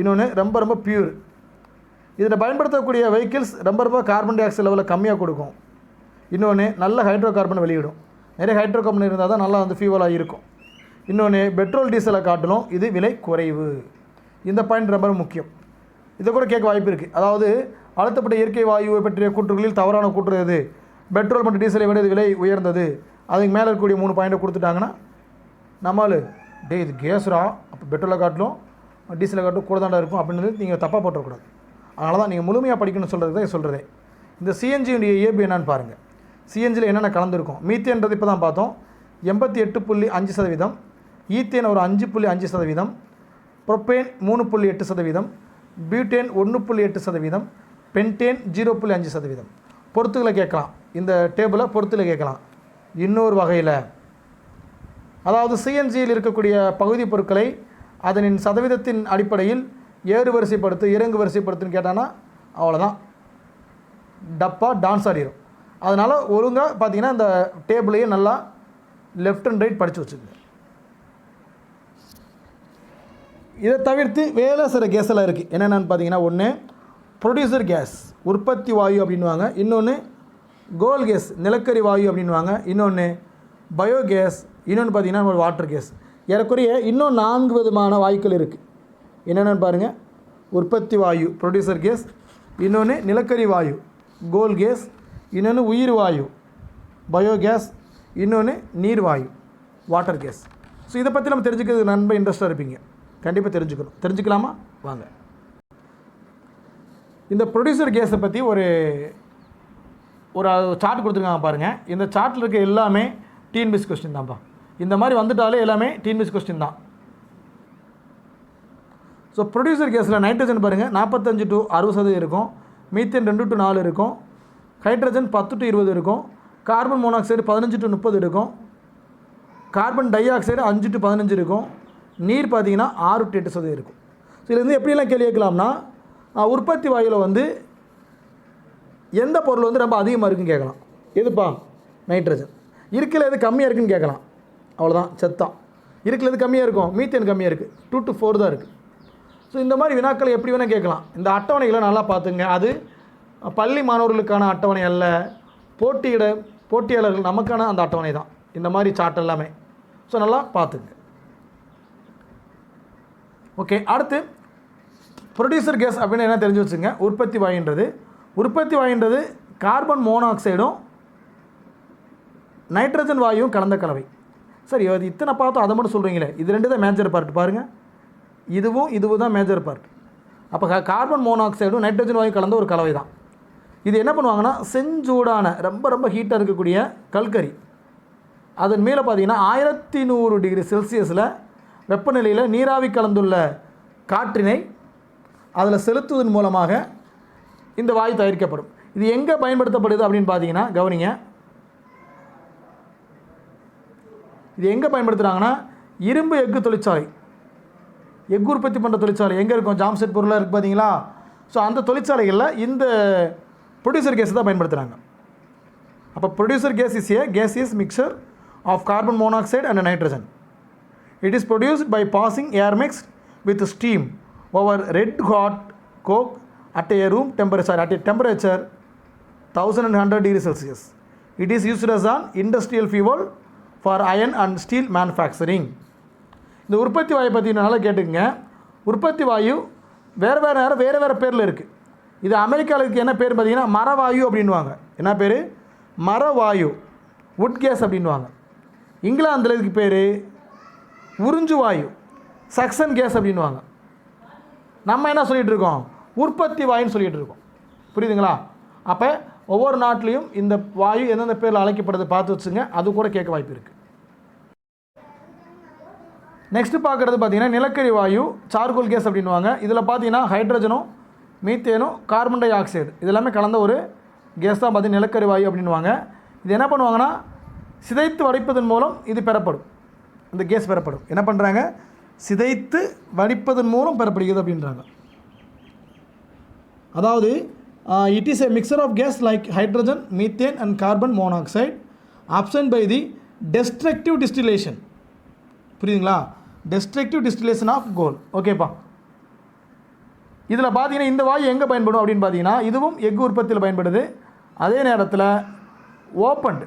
Speaker 1: இன்னொன்று ரொம்ப பியூர். இதில் பயன்படுத்தக்கூடிய வெஹிக்கிள்ஸ் ரொம்ப கார்பன் டை ஆக்சைடு லெவலில் கம்மியாக கொடுக்கும். இன்னொன்று நல்ல ஹைட்ரோ கார்பன் வெளியிடும். நிறைய ஹைட்ரோ கார்பன் இருந்தால் தான் நல்லா ஃபியூவலாக இருக்கும். இன்னொன்று பெட்ரோல் டீசலை காட்டிலும் இது விலை குறைவு. இந்த பாயிண்ட் ரொம்ப முக்கியம். இதை கூட கேட்க வாய்ப்பு இருக்குது. அதாவது அழுத்தப்பட்ட இயற்கை வாயுவை பற்றிய கூற்றுகளில் தவறான கூற்று எது, பெட்ரோல் மற்றும் டீசலை விட இது விலை உயர்ந்தது, அதுக்கு மேலே இருக்கக்கூடிய 3 பாயிண்ட்டை கொடுத்துட்டாங்கன்னா நம்மளு இது கேஸ்ரா, அப்போ பெட்ரோலை காட்டிலும் டீசலை காட்டிலும் கூட தாண்டா இருக்கும் அப்படின்னு நீங்கள் தப்பாக போட்டக்கூடாது. அதனால தான் நீங்கள் முழுமையாக படிக்கணும்னு சொல்கிறது தான் சொல்கிறதே. இந்த சிஎன்ஜியுடைய இயல்பு என்னன்னு பாருங்கள். சிஎன்ஜியில் என்னென்ன கலந்துருக்கும். மீத்தேன்றது இப்போ தான் பார்த்தோம், 88.5%, ஈத்தேன் ஒரு 5.5%, ப்ரொப்பேன் 3.8%, பியூட்டேன் 1.8%, பென்டேன் 0.5%. பொறுத்துகளை கேட்கலாம், இந்த டேபிளை பொறுத்தில் கேட்கலாம். இன்னொரு வகையில், அதாவது சிஎன்ஜியில் இருக்கக்கூடிய பகுதி பொருட்களை அதனின் சதவீதத்தின் அடிப்படையில் ஏறு வரிசைப்படுத்து இறங்கு வரிசைப்படுத்துன்னு கேட்டான்னா அவ்வளோதான், டப்பா டான்ஸ் ஆடிடும். அதனால் ஒழுங்காக பார்த்தீங்கன்னா இந்த டேபிளையும் நல்லா லெஃப்ட் அண்ட் ரைட் படித்து வச்சுக்கோங்க. இதை தவிர்த்து வேலை சில கேஸெல்லாம் இருக்குது. என்னென்னு பார்த்தீங்கன்னா, ஒன்று ப்ரொடியூசர் கேஸ், உற்பத்தி வாயு அப்படின்வாங்க. இன்னொன்று கோல் கேஸ், நிலக்கரி வாயு அப்படின்வாங்க. இன்னொன்று பயோகேஸ். இன்னொன்று பார்த்தீங்கன்னா ஒரு வாட்டர் கேஸ். ஏறக்குறைய இன்னும் 4 விதமான வாயுக்கள் இருக்குது. என்னென்னு பாருங்கள். உற்பத்தி வாயு ப்ரொடியூசர் கேஸ், இன்னொன்று நிலக்கரி வாயு கோல் கேஸ், இன்னொன்று உயிர் வாயு பயோகேஸ், இன்னொன்று நீர் வாயு வாட்டர் கேஸ். ஸோ இதை பற்றி நம்ம தெரிஞ்சுக்கிறது ரொம்ப இன்ட்ரெஸ்ட்டாக இருப்பீங்க. கண்டிப்பாக தெரிஞ்சுக்கலாமா? வாங்க. இந்த ப்ரொடியூசர் கேஸை பற்றி ஒரு சார்ட் கொடுத்துருக்காங்க பாருங்கள். இந்த சார்ட்டில் இருக்க எல்லாமே டிஎன்பிஎஸ்சி கொஸ்டின் தான்ப்பா. இந்த மாதிரி வந்துட்டாலே எல்லாமே டிஎன்பிஎஸ்சி கொஸ்டின் தான். ஸோ ப்ரொடியூசர் கேஸில் நைட்ரஜன் பாருங்கள் 45 to 60% இருக்கும், மீத்தேன் 2 to 4 இருக்கும், ஹைட்ரஜன் 10 to 20 இருக்கும், கார்பன் மோனாக்சைடு 15 to 30 இருக்கும், கார்பன் டை ஆக்சைடு 5 to 15 இருக்கும், நீர் பார்த்திங்கன்னா 6 to 8% இருக்கும். ஸோ இதுலேருந்து எப்படிலாம் கேள்வி கேட்கலாம்னா, உற்பத்தி வாயுவில் வந்து எந்த பொருள் வந்து ரொம்ப அதிகமாக இருக்குன்னு கேட்கலாம். எதுப்பா? நைட்ரஜன். இருக்கில் எது கம்மியாக இருக்குன்னு கேட்கலாம். அவ்வளோதான், செத்தான். இருக்கில் எது கம்மியாக இருக்கும்? மீத்தேன் கம்மியாக இருக்குது, 2 to 4 தான் இருக்குது. ஸோ இந்த மாதிரி வினாக்களை எப்படி வேணால் கேட்கலாம். இந்த அட்டவணைகளை நல்லா பார்த்துங்க. அது பள்ளி மாணவர்களுக்கான அட்டவணை அல்ல, போட்டியாளர்கள் நமக்கான அந்த அட்டவணை தான் இந்த மாதிரி சார்ட் எல்லாமே. ஸோ நல்லா பார்த்துங்க. ஓகே, அடுத்து ப்ரொடியூசர் கேஸ் அப்படின்னு என்ன தெரிஞ்சு வச்சுங்க. உற்பத்தி வாயுன்றது கார்பன் மோனாக்சைடும் நைட்ரஜன் வாயுவும் கலந்த கலவை. சரி, அது இத்தனை பார்த்தோம், அதை மட்டும் சொல்கிறீங்களே. இது 2 தான் மேஜர் பார்ட் பாருங்கள். இதுவும் தான் மேஜர் பார்ட். அப்போ கார்பன் மோனாக்சைடும் நைட்ரஜன் வாயு கலந்த ஒரு கலவை தான். இது என்ன பண்ணுவாங்கன்னா, செஞ்சூடான ரொம்ப ஹீட்டாக இருக்கக்கூடிய கல்கரி, அதன் மேலே பார்த்தீங்கன்னா 1100 டிகிரி செல்சியஸில் வெப்பநிலையில் நீராவி கலந்துள்ள காற்றினை அதில் செலுத்துவதன் மூலமாக இந்த வாயு தயாரிக்கப்படும். இது எங்கே பயன்படுத்தப்படுது அப்படின்னு பார்த்தீங்கன்னா, கவனிங்க, இது எங்கே பயன்படுத்துகிறாங்கன்னா, இரும்பு எஃகு தொழிற்சாலை, எஃகு உற்பத்தி பண்ணுற தொழிற்சாலை எங்கே இருக்கும்? ஜாம்செட் பொருளாக இருக்குது பார்த்தீங்களா? ஸோ அந்த தொழிற்சாலைகளில் இந்த ப்ரொடியூசர் கேஸ் தான் பயன்படுத்துகிறாங்க. அப்போ producer gas is a gaseous mixture of carbon monoxide and nitrogen. It is produced by passing air mixed with steam over red hot coke at a room temperature 1100 degrees Celsius. It is used as an industrial fuel for iron and steel manufacturing. இந்த உற்பத்தி வாயு பற்றி நல்லா கேட்டுக்கங்க. உற்பத்தி வாயு வேறு பேரில் இருக்குது. இது அமெரிக்காவுக்கு என்ன பேர் பார்த்தீங்கன்னா மரவாயு அப்படின்வாங்க. என்ன பேர்? மரவாயு, வுட் கேஸ் அப்படின்வாங்க. இங்கிலாந்தில் இதுக்கு பேர் உறிஞ்சு வாயு, சக்சன் கேஸ் அப்படின்வாங்க. நம்ம என்ன சொல்லிகிட்டு இருக்கோம்? உற்பத்தி வாயுன்னு சொல்லிகிட்டு இருக்கோம். புரியுதுங்களா? அப்போ ஒவ்வொரு நாட்டிலையும் இந்த வாயு எந்தெந்த பேரில் அழைக்கப்படுது பார்த்து வச்சுங்க. அது கூட கேட்க வாய்ப்பு இருக்குது. நெக்ஸ்ட்டு பார்க்குறது பார்த்திங்கன்னா நிலக்கரி வாயு, சார்கோல் கேஸ் அப்படின்வாங்க. இதில் பார்த்தீங்கன்னா ஹைட்ரஜனும் மீத்தேனும் கார்பன் டை ஆக்சைடு இது எல்லாமே கலந்த ஒரு கேஸ் தான் பார்த்திங்கன்னா நிலக்கரி வாயு அப்படின்வாங்க. இது என்ன பண்ணுவாங்கன்னா, சிதைத்து வடிப்பதன் மூலம் இது பெறப்படும். இந்த கேஸ் பெறப்படும். என்ன பண்ணுறாங்க? சிதைத்து வடிப்பதன் மூலம் பெறப்படுகிறது அப்படின்றாங்க. அதாவது it is a mixture of gas like hydrogen, methane and carbon monoxide absent by the destructive distillation. புரியுதுங்களா? Destructive distillation of coal. ஓகேப்பா. இதில் பார்த்தீங்கன்னா இந்த வாயு எங்கே பயன்படும் அப்படின்னு பார்த்தீங்கன்னா, இதுவும் எஃகு உற்பத்தியில் பயன்படுது. அதே நேரத்தில் ஓப்பன்டு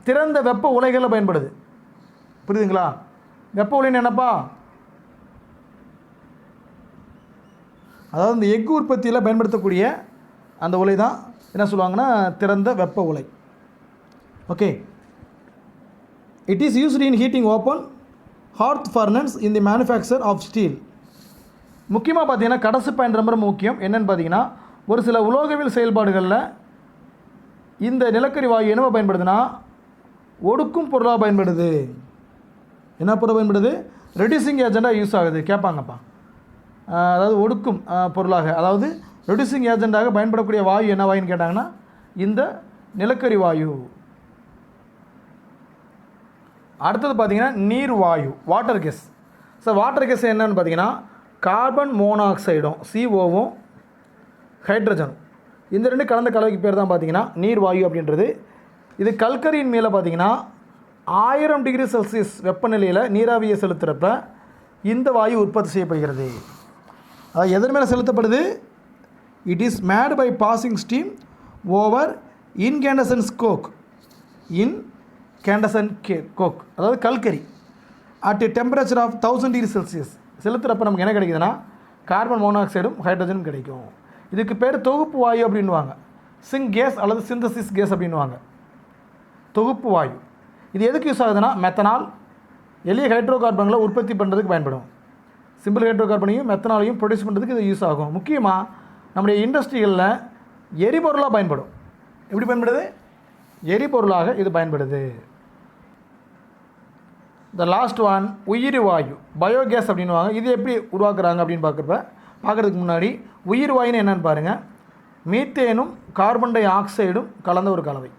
Speaker 1: திறந்த வெப்ப உலைகளில் பயன்படுது. புரியுதுங்களா? வெப்ப உலைன்னு என்னப்பா? அதாவது இந்த எஃகு உற்பத்தியில் பயன்படுத்தக்கூடிய அந்த உலை தான் என்ன சொல்லுவாங்கன்னா திறந்த வெப்ப உலை. Okay. It is used in heating open hearth furnace in the manufacture of steel. முக்கியமாக பார்த்தீங்கன்னா கடைசி பாயிண்ட் ரொம்ப முக்கியம். என்னென்னு பார்த்தீங்கன்னா, ஒரு சில உலோகவியல் செயல்பாடுகளில் இந்த நிலக்கரி வாயு என்னவா பயன்படுதுன்னா ஒடுக்கும் பொருளாக பயன்படுது. என்ன பொருளாக பயன்படுது? ரெடியூசிங் ஏஜெண்டாக யூஸ் ஆகுது. கேட்பாங்கப்பா. அதாவது ஒடுக்கும் பொருளாக, அதாவது ரெடியூசிங் ஏஜெண்டாக பயன்படக்கூடிய வாயு என்ன வாயுன்னு கேட்டாங்கன்னா இந்த நிலக்கரி வாயு. அடுத்தது பார்த்திங்கன்னா நீர் வாயு, water gas. So water gas என்னன்னு பார்த்தீங்கன்னா கார்பன் மோனாக்சைடும் CO-வும் ஹைட்ரஜனும் இந்த 2 கலந்த கலவைக்கு பேர் தான் பார்த்தீங்கன்னா நீர் வாயு அப்படின்றது. இது கல்கரியின் மேலே பார்த்தீங்கன்னா 1000 டிகிரி செல்சியஸ் வெப்பநிலையில் நீராவியை செலுத்துகிறப்ப இந்த வாயு உற்பத்தி செய்யப்படுகிறது. அது எதன் மேலே செலுத்தப்படுது? It is made by passing steam over incandescent coke. Coke அதாவது கல்கரி at temperature of 1000 degree Celsius செலுத்துகிறப்ப நமக்கு என்ன கிடைக்குதுன்னா கார்பன் மோனாக்சைடும் ஹைட்ரஜனும் கிடைக்கும். இதுக்கு பேர் தொகுப்பு வாயு அப்படின்வாங்க. சிங் கேஸ் அல்லது சிந்தசிஸ் கேஸ் அப்படின்வாங்க. தொகுப்பு வாயு. இது எதுக்கு யூஸ் ஆகுதுன்னா மெத்தனால், எளிய ஹைட்ரோ கார்பன்களை உற்பத்தி பண்ணுறதுக்கு பயன்படும். சிம்பிள் ஹைட்ரோ கார்பனையும் மெத்தனாலையும் ப்ரொடியூஸ் பண்ணுறதுக்கு இது யூஸ் ஆகும். முக்கியமாக நம்முடைய இண்டஸ்ட்ரிகளில் எரிபொருளாக பயன்படும். எப்படி பயன்படுது? எரிபொருளாக இது பயன்படுது. த லாஸ்ட் ஒன் உயிரி வாயு, பயோகேஸ் அப்படின்வாங்க. இது எப்படி உருவாக்குறாங்க அப்படின்னு பார்க்குறதுக்கு முன்னாடி உயிர் வாயுன்னு என்னென்னு பாருங்கள். மீத்தேனும் கார்பன் டை ஆக்சைடும் கலந்த ஒரு கலவை.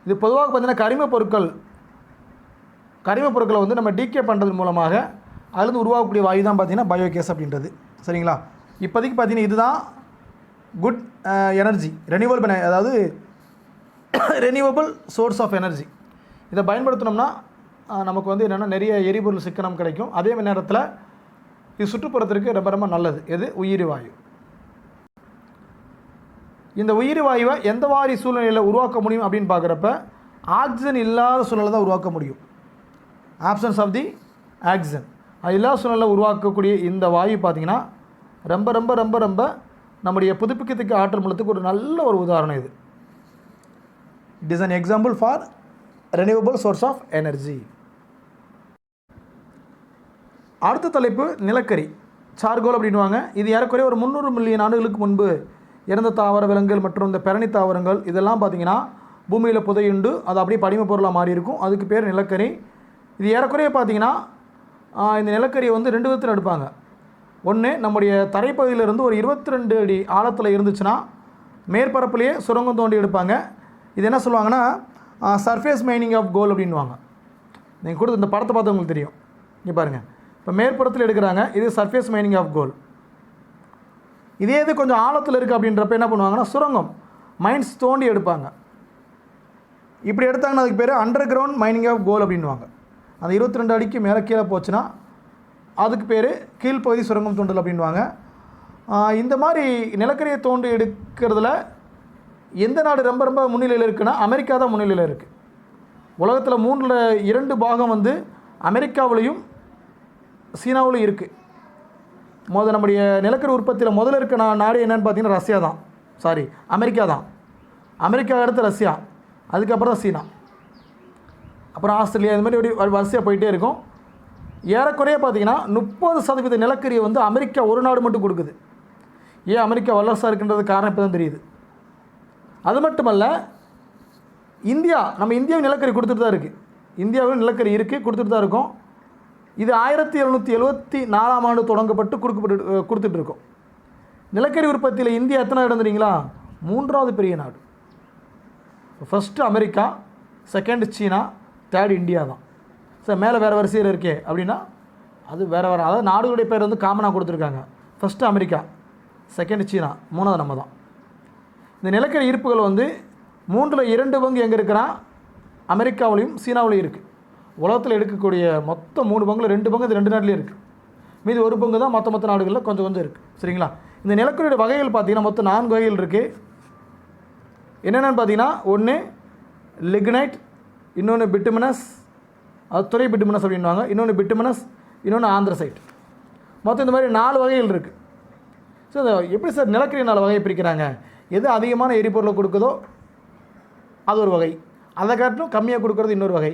Speaker 1: இது பொதுவாக பார்த்திங்கன்னா கரிம பொருட்களை வந்து நம்ம டீகே பண்ணுறது மூலமாக அதுலேருந்து உருவாக்கக்கூடிய வாயு தான் பார்த்திங்கன்னா பயோகேஸ் அப்படின்றது. சரிங்களா? இப்போதைக்கு பார்த்திங்கன்னா இதுதான் good energy, renewable source of energy. இதை பயன்படுத்தினோம்னா நமக்கு வந்து என்னென்னா நிறைய எரிபொருள் சிக்கனம் கிடைக்கும். அதே நேரத்தில் இது சுற்றுப்புறத்திற்கு ரொம்ப ரொம்ப நல்லது. எது? உயிரி வாயு. இந்த உயிரி வாயுவை எந்த மாதிரி சூழ்நிலையில் உருவாக்க முடியும் அப்படின்னு பார்க்குறப்ப ஆக்சிஜன் இல்லாத சூழ்நிலை தான் உருவாக்க முடியும். ஆப்சன்ஸ் ஆஃப் தி ஆக்சிஜன், அது இல்லாத சூழ்நிலையில் உருவாக்கக்கூடிய இந்த வாயு பார்த்திங்கன்னா ரொம்ப ரொம்ப ரொம்ப ரொம்ப நம்முடைய புதுப்பிக்கத்தக்க ஆற்றல் மூலத்துக்கு ஒரு நல்ல ஒரு உதாரணம் இது. It is an example for renewable source of energy. அடுத்த தலைப்பு நிலக்கரி, சார்கோல் அப்படின்வாங்க. இது ஏறக்குறைய ஒரு 300 மில்லியன் ஆண்டுகளுக்கு முன்பு இறந்த தாவர விலங்குகள் மற்றும் இந்த பெரணி தாவரங்கள் இதெல்லாம் பார்த்திங்கன்னா பூமியில் புதையுண்டு அது அப்படியே படிம பொருளாக மாறி இருக்கும். அதுக்கு பேர் நிலக்கரி. இது ஏறக்குறைய பார்த்திங்கன்னா இந்த நிலக்கரியை வந்து 2 விதத்தில் எடுப்பாங்க. ஒன்று, நம்முடைய தரைப்பகுதியிலிருந்து ஒரு 22 அடி ஆழத்தில் இருந்துச்சுன்னா மேற்பரப்புலேயே சுரங்கம் தோண்டி எடுப்பாங்க. இது என்ன சொல்லுவாங்கன்னா சர்ஃபேஸ் மைனிங் ஆஃப் கோல் அப்படின்வாங்க. நீங்கள் கொடுத்து இந்த படத்தை பார்த்து உங்களுக்கு தெரியும். இங்கே பாருங்கள், இப்போ மேற்புறத்தில் எடுக்கிறாங்க, இது சர்ஃபேஸ் மைனிங் ஆஃப் கோல். இதே இது கொஞ்சம் ஆழத்தில் இருக்குது அப்படின்றப்ப என்ன பண்ணுவாங்கன்னா சுரங்கம் மைன்ஸ் தோண்டி எடுப்பாங்க. இப்படி எடுத்தாங்கன்னா அதுக்கு பேர் அண்டர் கிரவுண்ட் மைனிங் ஆஃப் கோல் அப்படின்வாங்க. அந்த 22 அடிக்கு மேலே கீழே போச்சுன்னா அதுக்கு பேர் கீழ்ப்பகுதி சுரங்கம் தோண்டல் அப்படின்வாங்க. இந்த மாதிரி நிலக்கரியை தோண்டி எடுக்கிறதுல எந்த நாடு ரொம்ப ரொம்ப முன்னிலையில் இருக்குன்னா அமெரிக்கா தான் முன்னிலையில் இருக்குது. உலகத்தில் 2 பாகம் வந்து அமெரிக்காவிலையும் சீனாவிலையும் இருக்குது. நம்முடைய நிலக்கரி உற்பத்தியில் முதல்ல இருக்க நாடு என்னென்னு பார்த்தீங்கன்னா ரஷ்யா தான், அமெரிக்கா தான். அமெரிக்கா அடுத்து ரஷ்யா, அதுக்கப்புறம் தான் சீனா, அப்புறம் ஆஸ்திரேலியா, இது மாதிரி வரிசையாக போயிட்டே இருக்கும். ஏறக்குறைய பார்த்திங்கன்னா 30% நிலக்கரியை வந்து அமெரிக்கா ஒரு நாடு மட்டும் கொடுக்குது. ஏன் அமெரிக்கா வல்லரசாக இருக்கின்றது காரணம் இப்போ தான் தெரியுது. அது மட்டுமல்ல, நம்ம இந்தியாவில் நிலக்கரி கொடுத்துட்டு தான் இருக்குது. இந்தியாவில் நிலக்கரி இருக்குது, கொடுத்துட்டு தான் இருக்கும். இது 1774ஆம் ஆண்டு தொடங்கப்பட்டு கொடுத்துட்ருக்கோம். நிலக்கரி உற்பத்தியில் இந்தியா எத்தனை இடம் தெரியுங்களா? 3வது பெரிய நாடு. ஃபஸ்ட்டு அமெரிக்கா, செகண்ட் சீனா, தேர்ட் இந்தியா தான். மேலே வேறு வரிசையில் இருக்கே அப்படின்னா அது வேறு அதாவது நாடுகளுடைய பேர் வந்து காமனாக கொடுத்துருக்காங்க. ஃபஸ்ட்டு அமெரிக்கா, செகண்ட் சீனா, 3வது நம்ம தான். இந்த நிலக்கரி இருப்புகள் வந்து 2 பங்கு எங்கே இருக்குன்னா அமெரிக்காவிலையும் சீனாவிலையும் இருக்குது. உலகத்தில் எடுக்கக்கூடிய மொத்தம் 3 பங்கில் 2 பங்கு இது 2 நாட்டிலே இருக்குது. மீது 1 பங்கு தான் மற்ற நாடுகளில் கொஞ்சம் கொஞ்சம் இருக்குது. சரிங்களா? இந்த நிலக்கரியோட வகைகள் பார்த்திங்கன்னா மொத்தம் 4 வகைகள் இருக்குது. என்னென்னு பார்த்தீங்கன்னா, ஒன்று லிக்னைட், இன்னொன்று பிட்டுமினஸ், அது துறை பிட்டுமினஸ் அப்படின்வாங்க, இன்னொன்று பிட்டுமினஸ், இன்னொன்று ஆந்திரசைட். மொத்தம் இந்த மாதிரி 4 வகைகள் இருக்குது. ஸோ எப்படி சார் நிலக்கரி 4 வகையை பிரிக்கிறாங்க? எது அதிகமான எரிபொருளை கொடுக்குதோ அது ஒரு வகை, அதை காட்டிலும் கம்மியாக கொடுக்குறது இன்னொரு வகை.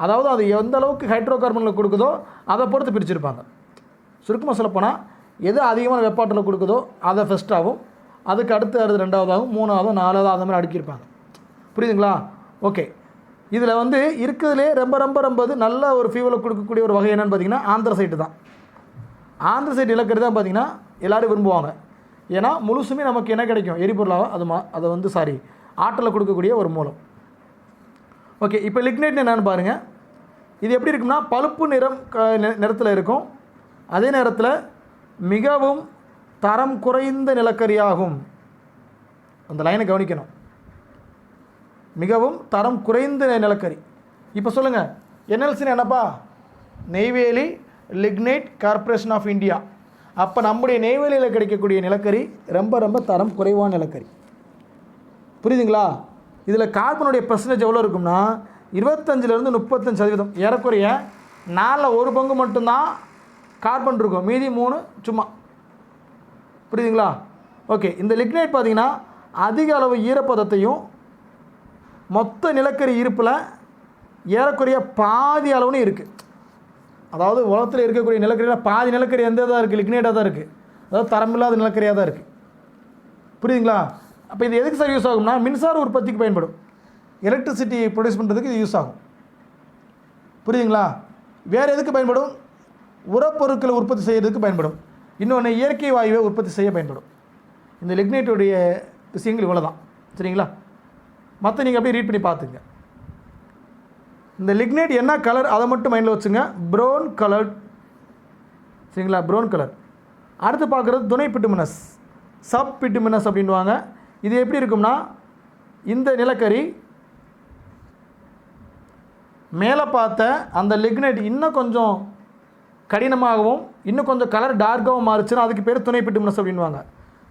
Speaker 1: அதாவது அது எந்த அளவுக்கு ஹைட்ரோ கார்பனில் கொடுக்குதோ அதை பொறுத்து பிரிச்சுருப்பாங்க. சுருக்கமாக சொல்லப்போனால் எது அதிகமான வெப்பாற்றலை கொடுக்குதோ அதை ஃபஸ்ட்டாகவும், அதுக்கு அடுத்து 2வதாகவும், 3வதும், 4வதும் அந்த மாதிரி அடுக்கியிருப்பாங்க. புரியுதுங்களா? ஓகே. இதில் வந்து இருக்கிறதுலே ரொம்ப ரொம்ப ரொம்ப நல்ல ஒரு ஃபியூவலை கொடுக்கக்கூடிய ஒரு வகை என்னென்னு பார்த்தீங்கன்னா ஆந்திரசைட்டு தான். ஆந்திரசைட் நிலக்கரி தான் பார்த்திங்கன்னா எல்லோரும் விரும்புவாங்க. ஏன்னா முழுசுமே நமக்கு என்ன கிடைக்கும்? எரிபொருளாக அதை வந்து ஆற்றலை கொடுக்கக்கூடிய ஒரு மூலம். ஓகே. இப்போ லிக்னைட் என்னென்னு பாருங்கள். இது எப்படி இருக்குன்னா பழுப்பு நிறத்தில் இருக்கும். அதே நேரத்தில் மிகவும் தரம் குறைந்த நிலக்கரியாகும். அந்த லைனை கவனிக்கணும். மிகவும் தரம் குறைந்த நிலக்கரி. இப்போ சொல்லுங்கள், என்எல்சின்னு என்னப்பா? Neyveli lignite corporation of India. அப்போ நம்முடைய நெய்வேலியில் கிடைக்கக்கூடிய நிலக்கரி ரொம்ப ரொம்ப தரம் குறைவான நிலக்கரி. புரியுதுங்களா? இதில் கார்பனுடைய பெர்சன்டேஜ் எவ்வளோ இருக்கும்னா 25லேருந்து 35%. ஏறக்குறைய 4ல் 1 பங்கு மட்டும்தான் கார்பன் இருக்கும், மீதி 3 சும்மா. புரியுதுங்களா? ஓகே. இந்த லிக்னைட் பார்த்திங்கன்னா அதிக அளவு ஈரப்பதத்தையும் மொத்த நிலக்கரி இருப்பில் ஏறக்குறைய பாதி அளவுன்னு இருக்குது. அதாவது உலகத்தில் இருக்கக்கூடிய நிலக்கரியில் பாதி நிலக்கரி எந்த இதாக இருக்குது? லிக்னைட்டாக தான் இருக்குது. அதாவது தரமில்லாத நிலக்கரியாக தான் இருக்குது. புரியுதுங்களா? அப்போ இது எதுக்கு சார் யூஸ் ஆகும்னா மின்சார உற்பத்திக்கு பயன்படும். எலக்ட்ரிசிட்டி ப்ரொடியூஸ் பண்ணுறதுக்கு இது யூஸ் ஆகும். புரியுதுங்களா? வேறு எதுக்கு பயன்படும்? உரப்பொருட்களை உற்பத்தி செய்கிறதுக்கு பயன்படும். இன்னொன்று இயற்கை வாயுவை உற்பத்தி செய்ய பயன்படும். இந்த லிக்னைட்டுடைய விஷயங்கள் இவ்வளோ தான். சரிங்களா? மற்ற நீங்கள் அப்படியே ரீட் பண்ணி பார்த்துங்க. இந்த லிக்னைட் என்ன கலர் அதை மட்டும் மைண்டில் வச்சுங்க. Brown colour. சரிங்களா? Brown colour. அடுத்து பார்க்குறது துணை பிட்டுமினஸ், சப் பிட்டுமினஸ் அப்படின்வாங்க. இது எப்படி இருக்கும்னா, இந்த நிலக்கரி மேலே பார்த்த அந்த லிக்னைட் இன்னும் கொஞ்சம் கடினமாகவும் இன்னும் கொஞ்சம் கலர் டார்க்காகவும் மாறிச்சுன்னா அதுக்கு பேர் துணை பிட்டுமினஸ் அப்படின்வாங்க.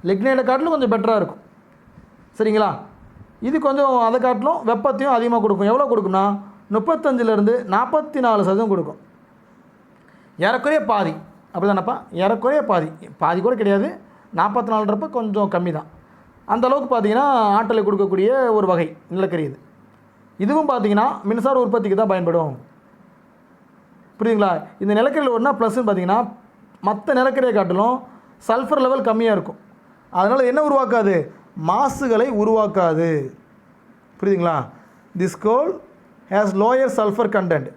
Speaker 1: லிக்னைட்டை காட்டிலும் கொஞ்சம் பெட்டராக இருக்கும். சரிங்களா? இது கொஞ்சம் அதை காட்டிலும் வெப்பத்தையும் அதிகமாக கொடுக்கும். எவ்வளோ கொடுக்கும்னா 35லேருந்து 44% கொடுக்கும். ஏறக்குறைய பாதி. அப்படி தானப்பா? ஏறக்குறைய பாதி. பாதி கூட கிடையாது. 44ன்றப்ப கொஞ்சம் கம்மி தான். அந்தளவுக்கு பார்த்திங்கன்னா ஆற்றலை கொடுக்கக்கூடிய ஒரு வகை நிலக்கரி இது. இதுவும் பார்த்திங்கன்னா மின்சார உற்பத்திக்கு தான் பயன்படும். புரியுதுங்களா? இந்த நிலக்கரியில் ஒன்றா ப்ளஸ்ன்னு பார்த்திங்கன்னா மற்ற நிலக்கரியை காட்டிலும் சல்ஃபர் லெவல் கம்மியாக இருக்கும். அதனால் என்ன உருவாக்காது? மாசுகளை உருவாக்காது. புரியுதுங்களா? This coal has lower sulphur content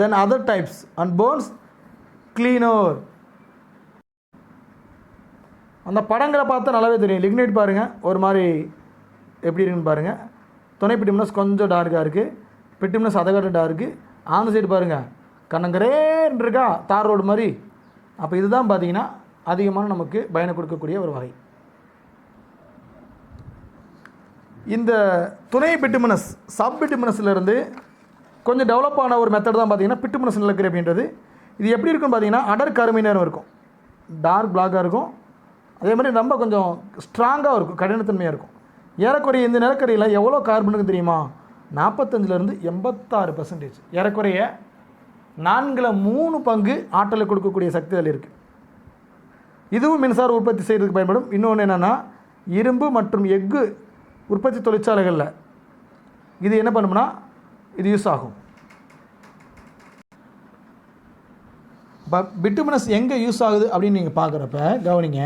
Speaker 1: than other types and burns cleaner. அந்த படங்களை பார்த்தா நல்லாவே தெரியும். லிக்னைட் பாருங்கள் ஒரு மாதிரி எப்படி இருக்குன்னு பாருங்கள். துணை பிட்டுமினஸ் கொஞ்சம் டார்க்காக இருக்குது. பிட்டுமினஸ் அதை காட்ட டார்க்கு. ஆந்த சைடு பாருங்கள் கண்ணங்கரேன்னு இருக்கா, தார் ரோடு மாதிரி. அப்போ இதுதான் பார்த்திங்கன்னா அதிகமான நமக்கு பயனை கொடுக்கக்கூடிய ஒரு வகை. இந்த துணை பிட்டுமினஸ் சப் பிட்டுமினஸ்லேருந்து கொஞ்சம் டெவலப் ஆன ஒரு மெத்தட் தான் பார்த்திங்கன்னா பிட்டுமினஸ் நிலக்கரி அப்படின்றது. இது எப்படி இருக்குன்னு பார்த்திங்கன்னா அடர் கருமை நிறம் இருக்கும், டார்க் பிளாக்காக இருக்கும். அதே மாதிரி ரொம்ப கொஞ்சம் ஸ்ட்ராங்காக இருக்கும், கடினத்தன்மையாக இருக்கும். ஏறக்குறைய இந்த நிலக்கரியில் எவ்வளோ கார்பனுக்கு தெரியுமா? 45லேருந்து 86%. ஏறக்குறைய 4/3 ஆற்றலை கொடுக்கக்கூடிய சக்தி அதில் இருக்குது. இதுவும் மின்சார உற்பத்தி செய்கிறதுக்கு பயன்படும். இன்னொன்று என்னென்னா, இரும்பு மற்றும் எஃகு உற்பத்தி தொழிற்சாலைகளில் இது என்ன பண்ணும்னா இது யூஸ் ஆகும். பிட்டுமினஸ் எங்கே யூஸ் ஆகுது அப்படின்னு நீங்கள் பார்க்குறப்ப கவனிங்க.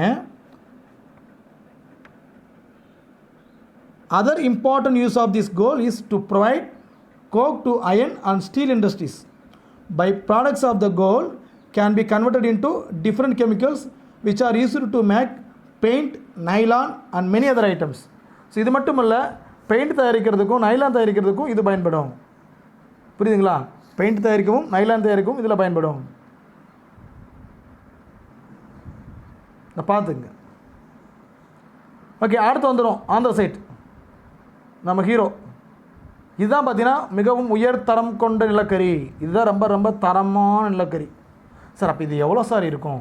Speaker 1: Other important use of this coal is to provide coke to iron and steel industries. Byproducts of the coal can be converted into different chemicals which are used to make paint, nylon and many other items. So இது மட்டும் இல்லை, paint தயாரிக்கிறதுக்கும் nylon தயாரிக்கிறதுக்கும் இது பயன்படும். புரியுதுங்களா? Paint தயாரிக்கவும் nylon தயாரிக்கவும் இதில் பயன்படும். பார்த்துங்க. ஓகே, அடுத்து வந்துடும் ஆந்திர சைட். நம்ம ஹீரோ இதுதான் பார்த்தீங்கன்னா மிகவும் உயர்தரம் கொண்ட நிலக்கரி. இதுதான் ரொம்ப ரொம்ப தரமான நிலக்கரி. சார் அப்போ இது எவ்வளோ சார் இருக்கும்?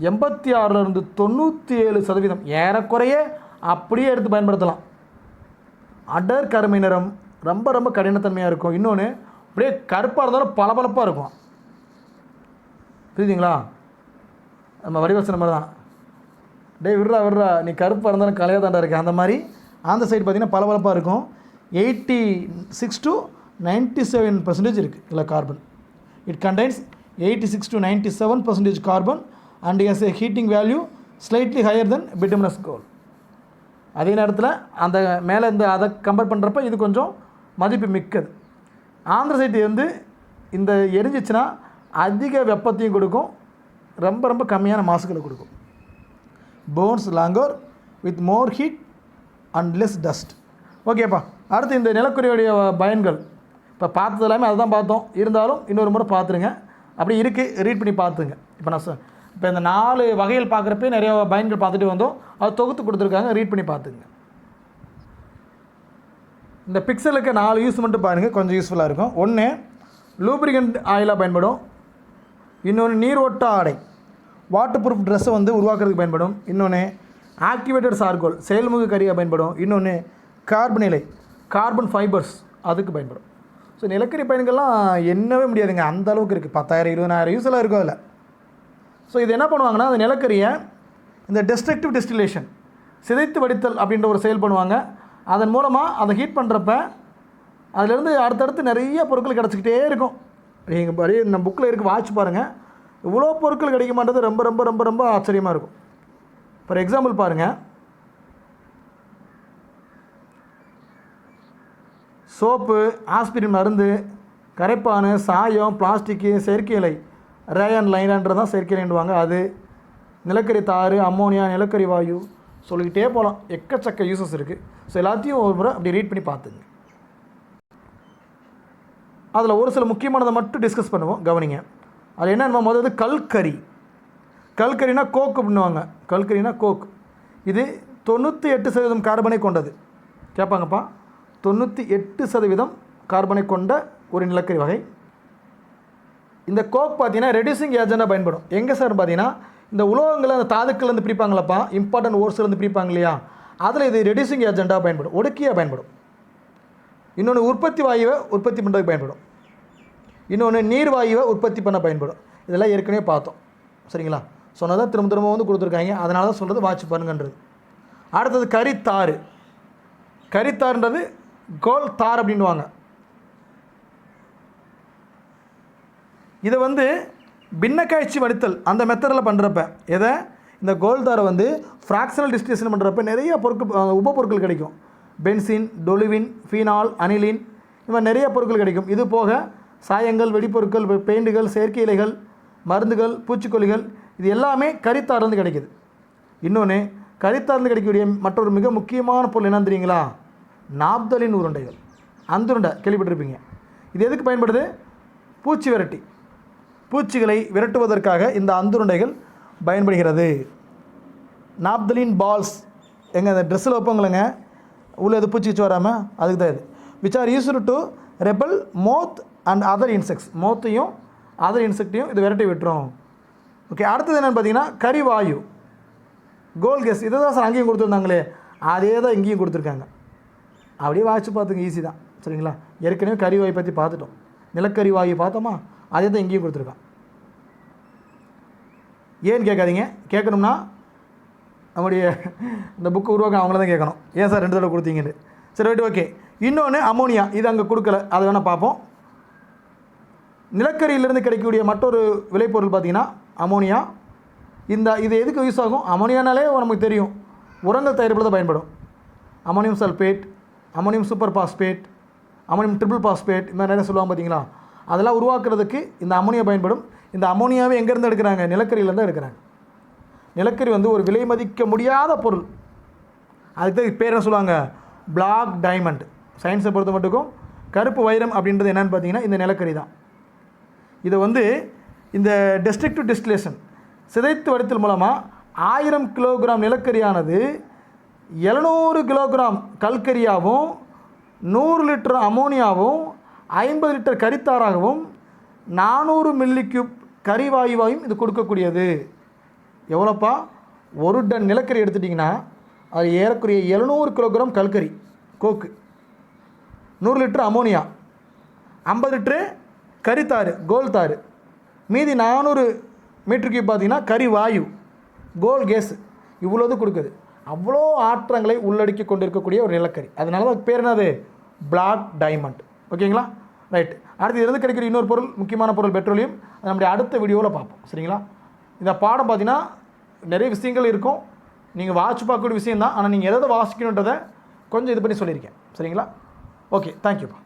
Speaker 1: 86லேருந்து 97% ஏறக்குறைய அப்படியே எடுத்து பயன்படுத்தலாம். அடர் கருமை நிறம், ரொம்ப ரொம்ப கடினத்தன்மையாக இருக்கும். இன்னொன்று அப்படியே கருப்பாக இருந்தாலும் பளபளப்பாக இருக்கும். புரியுதுங்களா? நம்ம வடிவசன மாதிரி தான். டே விட்றா நீ கருப்பாக இருந்தாலும் கலையாக தாண்டா இருக்கு. அந்த மாதிரி அந்த சைடு பார்த்திங்கன்னா பளபளப்பாக இருக்கும். 86 to 97% இருக்குது இதில் கார்பன். It contains 86 to 97% carbon and has a heating value slightly higher than bituminous coal. அதே நேரத்தில் அந்த மேலே இந்த அதை கம்பேர் பண்ணுறப்ப இது கொஞ்சம் மதிப்பு மிக்கது. ஆந்திர சைட்டு வந்து இந்த எரிஞ்சிச்சுன்னா அதிக வெப்பத்தையும் கொடுக்கும், ரொம்ப ரொம்ப கம்மியான மாசுகளை கொடுக்கும். Burns longer with more heat and less dust. ஓகேப்பா, அடுத்து இந்த நிலக்கரியுடைய பயன்கள் இப்போ பார்த்தது எல்லாமே அதுதான் பார்த்தோம். இருந்தாலும் இன்னொரு முறை பார்த்துருங்க. அப்படி இருக்குது, ரீட் பண்ணி பார்த்துங்க. இப்போ இந்த 4 வகைகள் பார்க்குறப்ப நிறைய பயன்கள் பார்த்துட்டு வந்தோம். அது தொகுத்து கொடுத்துருக்காங்க, ரீட் பண்ணி பார்த்துங்க. இந்த பிக்சலுக்கு 4 யூஸ் மட்டும் பாருங்கள், கொஞ்சம் யூஸ்ஃபுல்லாக இருக்கும். ஒன்று லூப்ரிகண்ட் ஆயிலாக பயன்படும். இன்னொன்று நீரோட்ட ஆடை, வாட்டர் ப்ரூஃப் ட்ரெஸ்ஸை வந்து உருவாக்குறதுக்கு பயன்படும். இன்னொன்று ஆக்டிவேட்டட் சார்கோல், செயல்முக கரியாக பயன்படும். இன்னொன்று கார்பனிலை, கார்பன் ஃபைபர்ஸ், அதுக்கு பயன்படும். ஸோ நிலக்கரி பயன்கள்லாம் என்னவே முடியாதுங்க, அந்த அளவுக்கு இருக்குது. 10,000 20,000 யூஸ் எல்லாம் இருக்கும் அதில். ஸோ இது என்ன பண்ணுவாங்கன்னா, அந்த நிலக்கரியை இந்த டெஸ்ட்ரக்டிவ் டிஸ்டிலேஷன், சிதைத்து வடித்தல் அப்படின்ற ஒரு செயல் பண்ணுவாங்க. அதன் மூலமாக அதை ஹீட் பண்ணுறப்ப அதிலேருந்து அடுத்தடுத்து நிறைய பொருட்கள் கிடச்சிக்கிட்டே இருக்கும். நீங்கள் பாரு, இந்த புக்கில் இருக்குது, வாட்ச் பாருங்கள். இவ்வளோ பொருட்கள் கிடைக்க மாட்டது ரொம்ப ரொம்ப ரொம்ப ரொம்ப ஆச்சரியமாக இருக்கும். ஃபார் எக்ஸாம்பிள் பாருங்கள், சோப்பு, ஆஸ்பிரின் மருந்து, கரைப்பான், சாயம், பிளாஸ்டிக்கு, செயற்கை இலை, ரேயன் லைனான்றது தான் செயற்கை லைன்வாங்க. அது நிலக்கரி தாறு, அம்மோனியா, நிலக்கரி வாயு சொல்லிக்கிட்டே போகலாம். எக்கச்சக்க யூசஸ் இருக்குது. ஸோ எல்லாத்தையும் ஒரு முறை அப்படி ரீட் பண்ணி பார்த்துங்க. அதில் ஒரு சில முக்கியமானதை மட்டும் டிஸ்கஸ் பண்ணுவோம், கவனிங்க. அது என்னென்ன முதல்ல கல்கரி. கல்கரினா கோக் அப்படின்னுவாங்க. கல்கரினா கோக். இது 98% கார்பனை கொண்டது. கேட்பாங்கப்பா, 98% கார்பனை கொண்ட ஒரு நிலக்கரி வகை. இந்த கோக் பார்த்தீங்கன்னா ரெடியூசிங் ஏஜெண்டாக பயன்படும். எங்கே சார் பார்த்தீங்கன்னா இந்த உலோகங்களை அந்த தாதுக்கள்லேருந்து பிரிப்பாங்களப்பா, இம்பார்ட்டன்ட் ஓர்ஸ்லேருந்து பிரிப்பாங்க இல்லையா, அதில் இது ரெடியூசிங் ஏஜெண்டாக பயன்படும், ஒடுக்கியாக பயன்படும். இன்னொன்று உற்பத்தி வாயுவை உற்பத்தி பண்ணுறதுக்கு பயன்படும். இன்னொன்று நீர் வாயுவை உற்பத்தி பண்ண பயன்படும். இதெல்லாம் ஏற்கனவே பார்த்தோம். சரிங்களா? சொன்னதான் திரும்ப திரும்ப வந்து கொடுத்துருக்காங்க. அதனால தான் சொல்கிறது வாட்ச் பண்ணுங்கன்றது. அடுத்தது கரித்தாறு. கரித்தாறுன்றது கோல் தார் அப்படின்வாங்க. இதை வந்து பின்னக்காய்ச்சி வடித்தல் அந்த மெத்தடில் பண்ணுறப்ப எதை இந்த கோல்தாரை வந்து ஃப்ராக்ஷனல் டிஸ்டிலேஷன் பண்ணுறப்ப நிறைய பொருட்கள் உபப்பொருட்கள் கிடைக்கும். பென்சின், டொலுவின், ஃபீனால், அனிலின், இந்த மாதிரி நிறைய பொருட்கள் கிடைக்கும். இது போக சாயங்கள், வெடிப்பொருட்கள், பெயிண்டுகள், செயற்கை இலைகள், மருந்துகள், பூச்சிக்கொல்லிகள், இது எல்லாமே கரித்தார்லேருந்து கிடைக்கிது. இன்னொன்று கரித்தார்லேருந்து கிடைக்கக்கூடிய மற்றொரு மிக முக்கியமான பொருள் என்னன்னு தெரியுங்களா? நாப்தலின் உருண்டைகள். அந்துருண்டை கேள்விப்பட்டிருப்பீங்க. இது எதுக்கு பயன்படுது? பூச்சி விரட்டி, பூச்சிகளை விரட்டுவதற்காக இந்த அந்துருண்டைகள் பயன்படுகிறது. நாப்தலின் பால்ஸ் எங்கள் அந்த ட்ரெஸ்ஸில் வைப்பாங்களேங்க, உள்ளே எது பூச்சி வச்சு வராமல், அதுக்கு தான் இது. Which are used to repel moth and other insects. மோத்தையும் அதர் இன்செக்டையும் இது விரட்டி விட்டுரும். ஓகே, அடுத்தது என்னென்னு பார்த்தீங்கன்னா கரிவாயு, கோல் கேஸ். இதை தான் சார் அங்கேயும் கொடுத்துருந்தாங்களே, அதே தான் இங்கேயும் கொடுத்துருக்காங்க. அப்படியே வாய்ச்சி பார்த்துங்க, ஈஸி தான். சரிங்களா? ஏற்கனவே கரிவாயு பற்றி பார்த்துட்டோம். நிலக்கரி வாயு பார்த்தோமா, அதே தான் இங்கேயும் கொடுத்துருக்கான். ஏன்னு கேட்காதீங்க, கேட்கணும்னா நம்முடைய இந்த புக்கு உருவாக்க அவங்கள தான் கேட்கணும். ஏன் சார் 2 தடவை கொடுத்தீங்கன்னு. சரி, ரைட்டு, ஓகே. இன்னொன்று அமோனியா. இது அங்கே கொடுக்கல, அதை வேணால் பார்ப்போம். நிலக்கரியிலிருந்து கிடைக்கக்கூடிய மற்றொரு விளைபொருள் பார்த்திங்கன்னா அமோனியா. இது எதுக்கு யூஸ் ஆகும்? அமோனியானாலே நமக்கு தெரியும், உரங்கள் தயாரிப்பில் தான் பயன்படும். Ammonium sulphate, ammonium super phosphate, ammonium triple phosphate, இந்த மாதிரி நிறைய சொல்லுவாங்க பார்த்தீங்களா. அதெல்லாம் உருவாக்குறதுக்கு இந்த அமோனியா பயன்படும். இந்த அமோனியாவே எங்கேருந்து எடுக்கிறாங்க? நிலக்கரியிலேருந்து எடுக்கிறாங்க. நிலக்கரி வந்து ஒரு விலை மதிக்க முடியாத பொருள். அதுக்கு பேர் என்ன சொல்லுவாங்க? Black diamond. சயின்ஸை பொறுத்த மட்டுக்கும் கருப்பு வைரம் அப்படின்றது என்னென்னு பார்த்தீங்கன்னா இந்த நிலக்கரி தான். இதை வந்து இந்த டெஸ்ட்ரக்டிவ் டிஸ்டிலேஷன் சிதைத்து வடித்தல் மூலமாக 1000 கிலோகிராம் நிலக்கரியானது 700 கிலோகிராம் கல்கரியாகவும் 100 லிட்டர் அமோனியாவும் 50 லிட்டர் கரித்தாராகவும் 400 மில்லி கியூப் கரிவாயுவாயும் இது கொடுக்கக்கூடியது. எவ்வளோப்பா? 1 டன் நிலக்கரி எடுத்துட்டிங்கன்னா அது ஏறக்குறைய 700 கிலோகிராம் கல்கரி கோக்கு, 100 லிட்டர் அமோனியா, 50 லிட்டரு கரித்தாறு கோல் தாறு, மீதி 400 மீட்டர் கியூப் பார்த்திங்கன்னா கரிவாயு கோல் கேஸு. இவ்வளோது கொடுக்குது. அவ்வளோ ஆற்றங்களை உள்ளடக்கி கொண்டு இருக்கக்கூடிய ஒரு நிலக்கரி. அதனால தான் பேர் என்னது? Black diamond. ஓகேங்களா? ரைட். அடுத்து இருந்து கிடைக்கிற இன்னொரு பொருள், முக்கியமான பொருள் பெட்ரோலியம். அது நம்முடைய அடுத்த வீடியோவில் பார்ப்போம். சரிங்களா? இந்த பாடம் பார்த்தீங்கன்னா நிறைய விஷயங்கள் இருக்கும். நீங்கள் வாட்ச் பார்க்கக்கூடிய விஷயம் தான். ஆனால் நீங்கள் எதாவது வாசிக்கணுன்றதை கொஞ்சம் இது பண்ணி சொல்லியிருக்கேன். சரிங்களா? ஓகே, தேங்க்யூப்பா.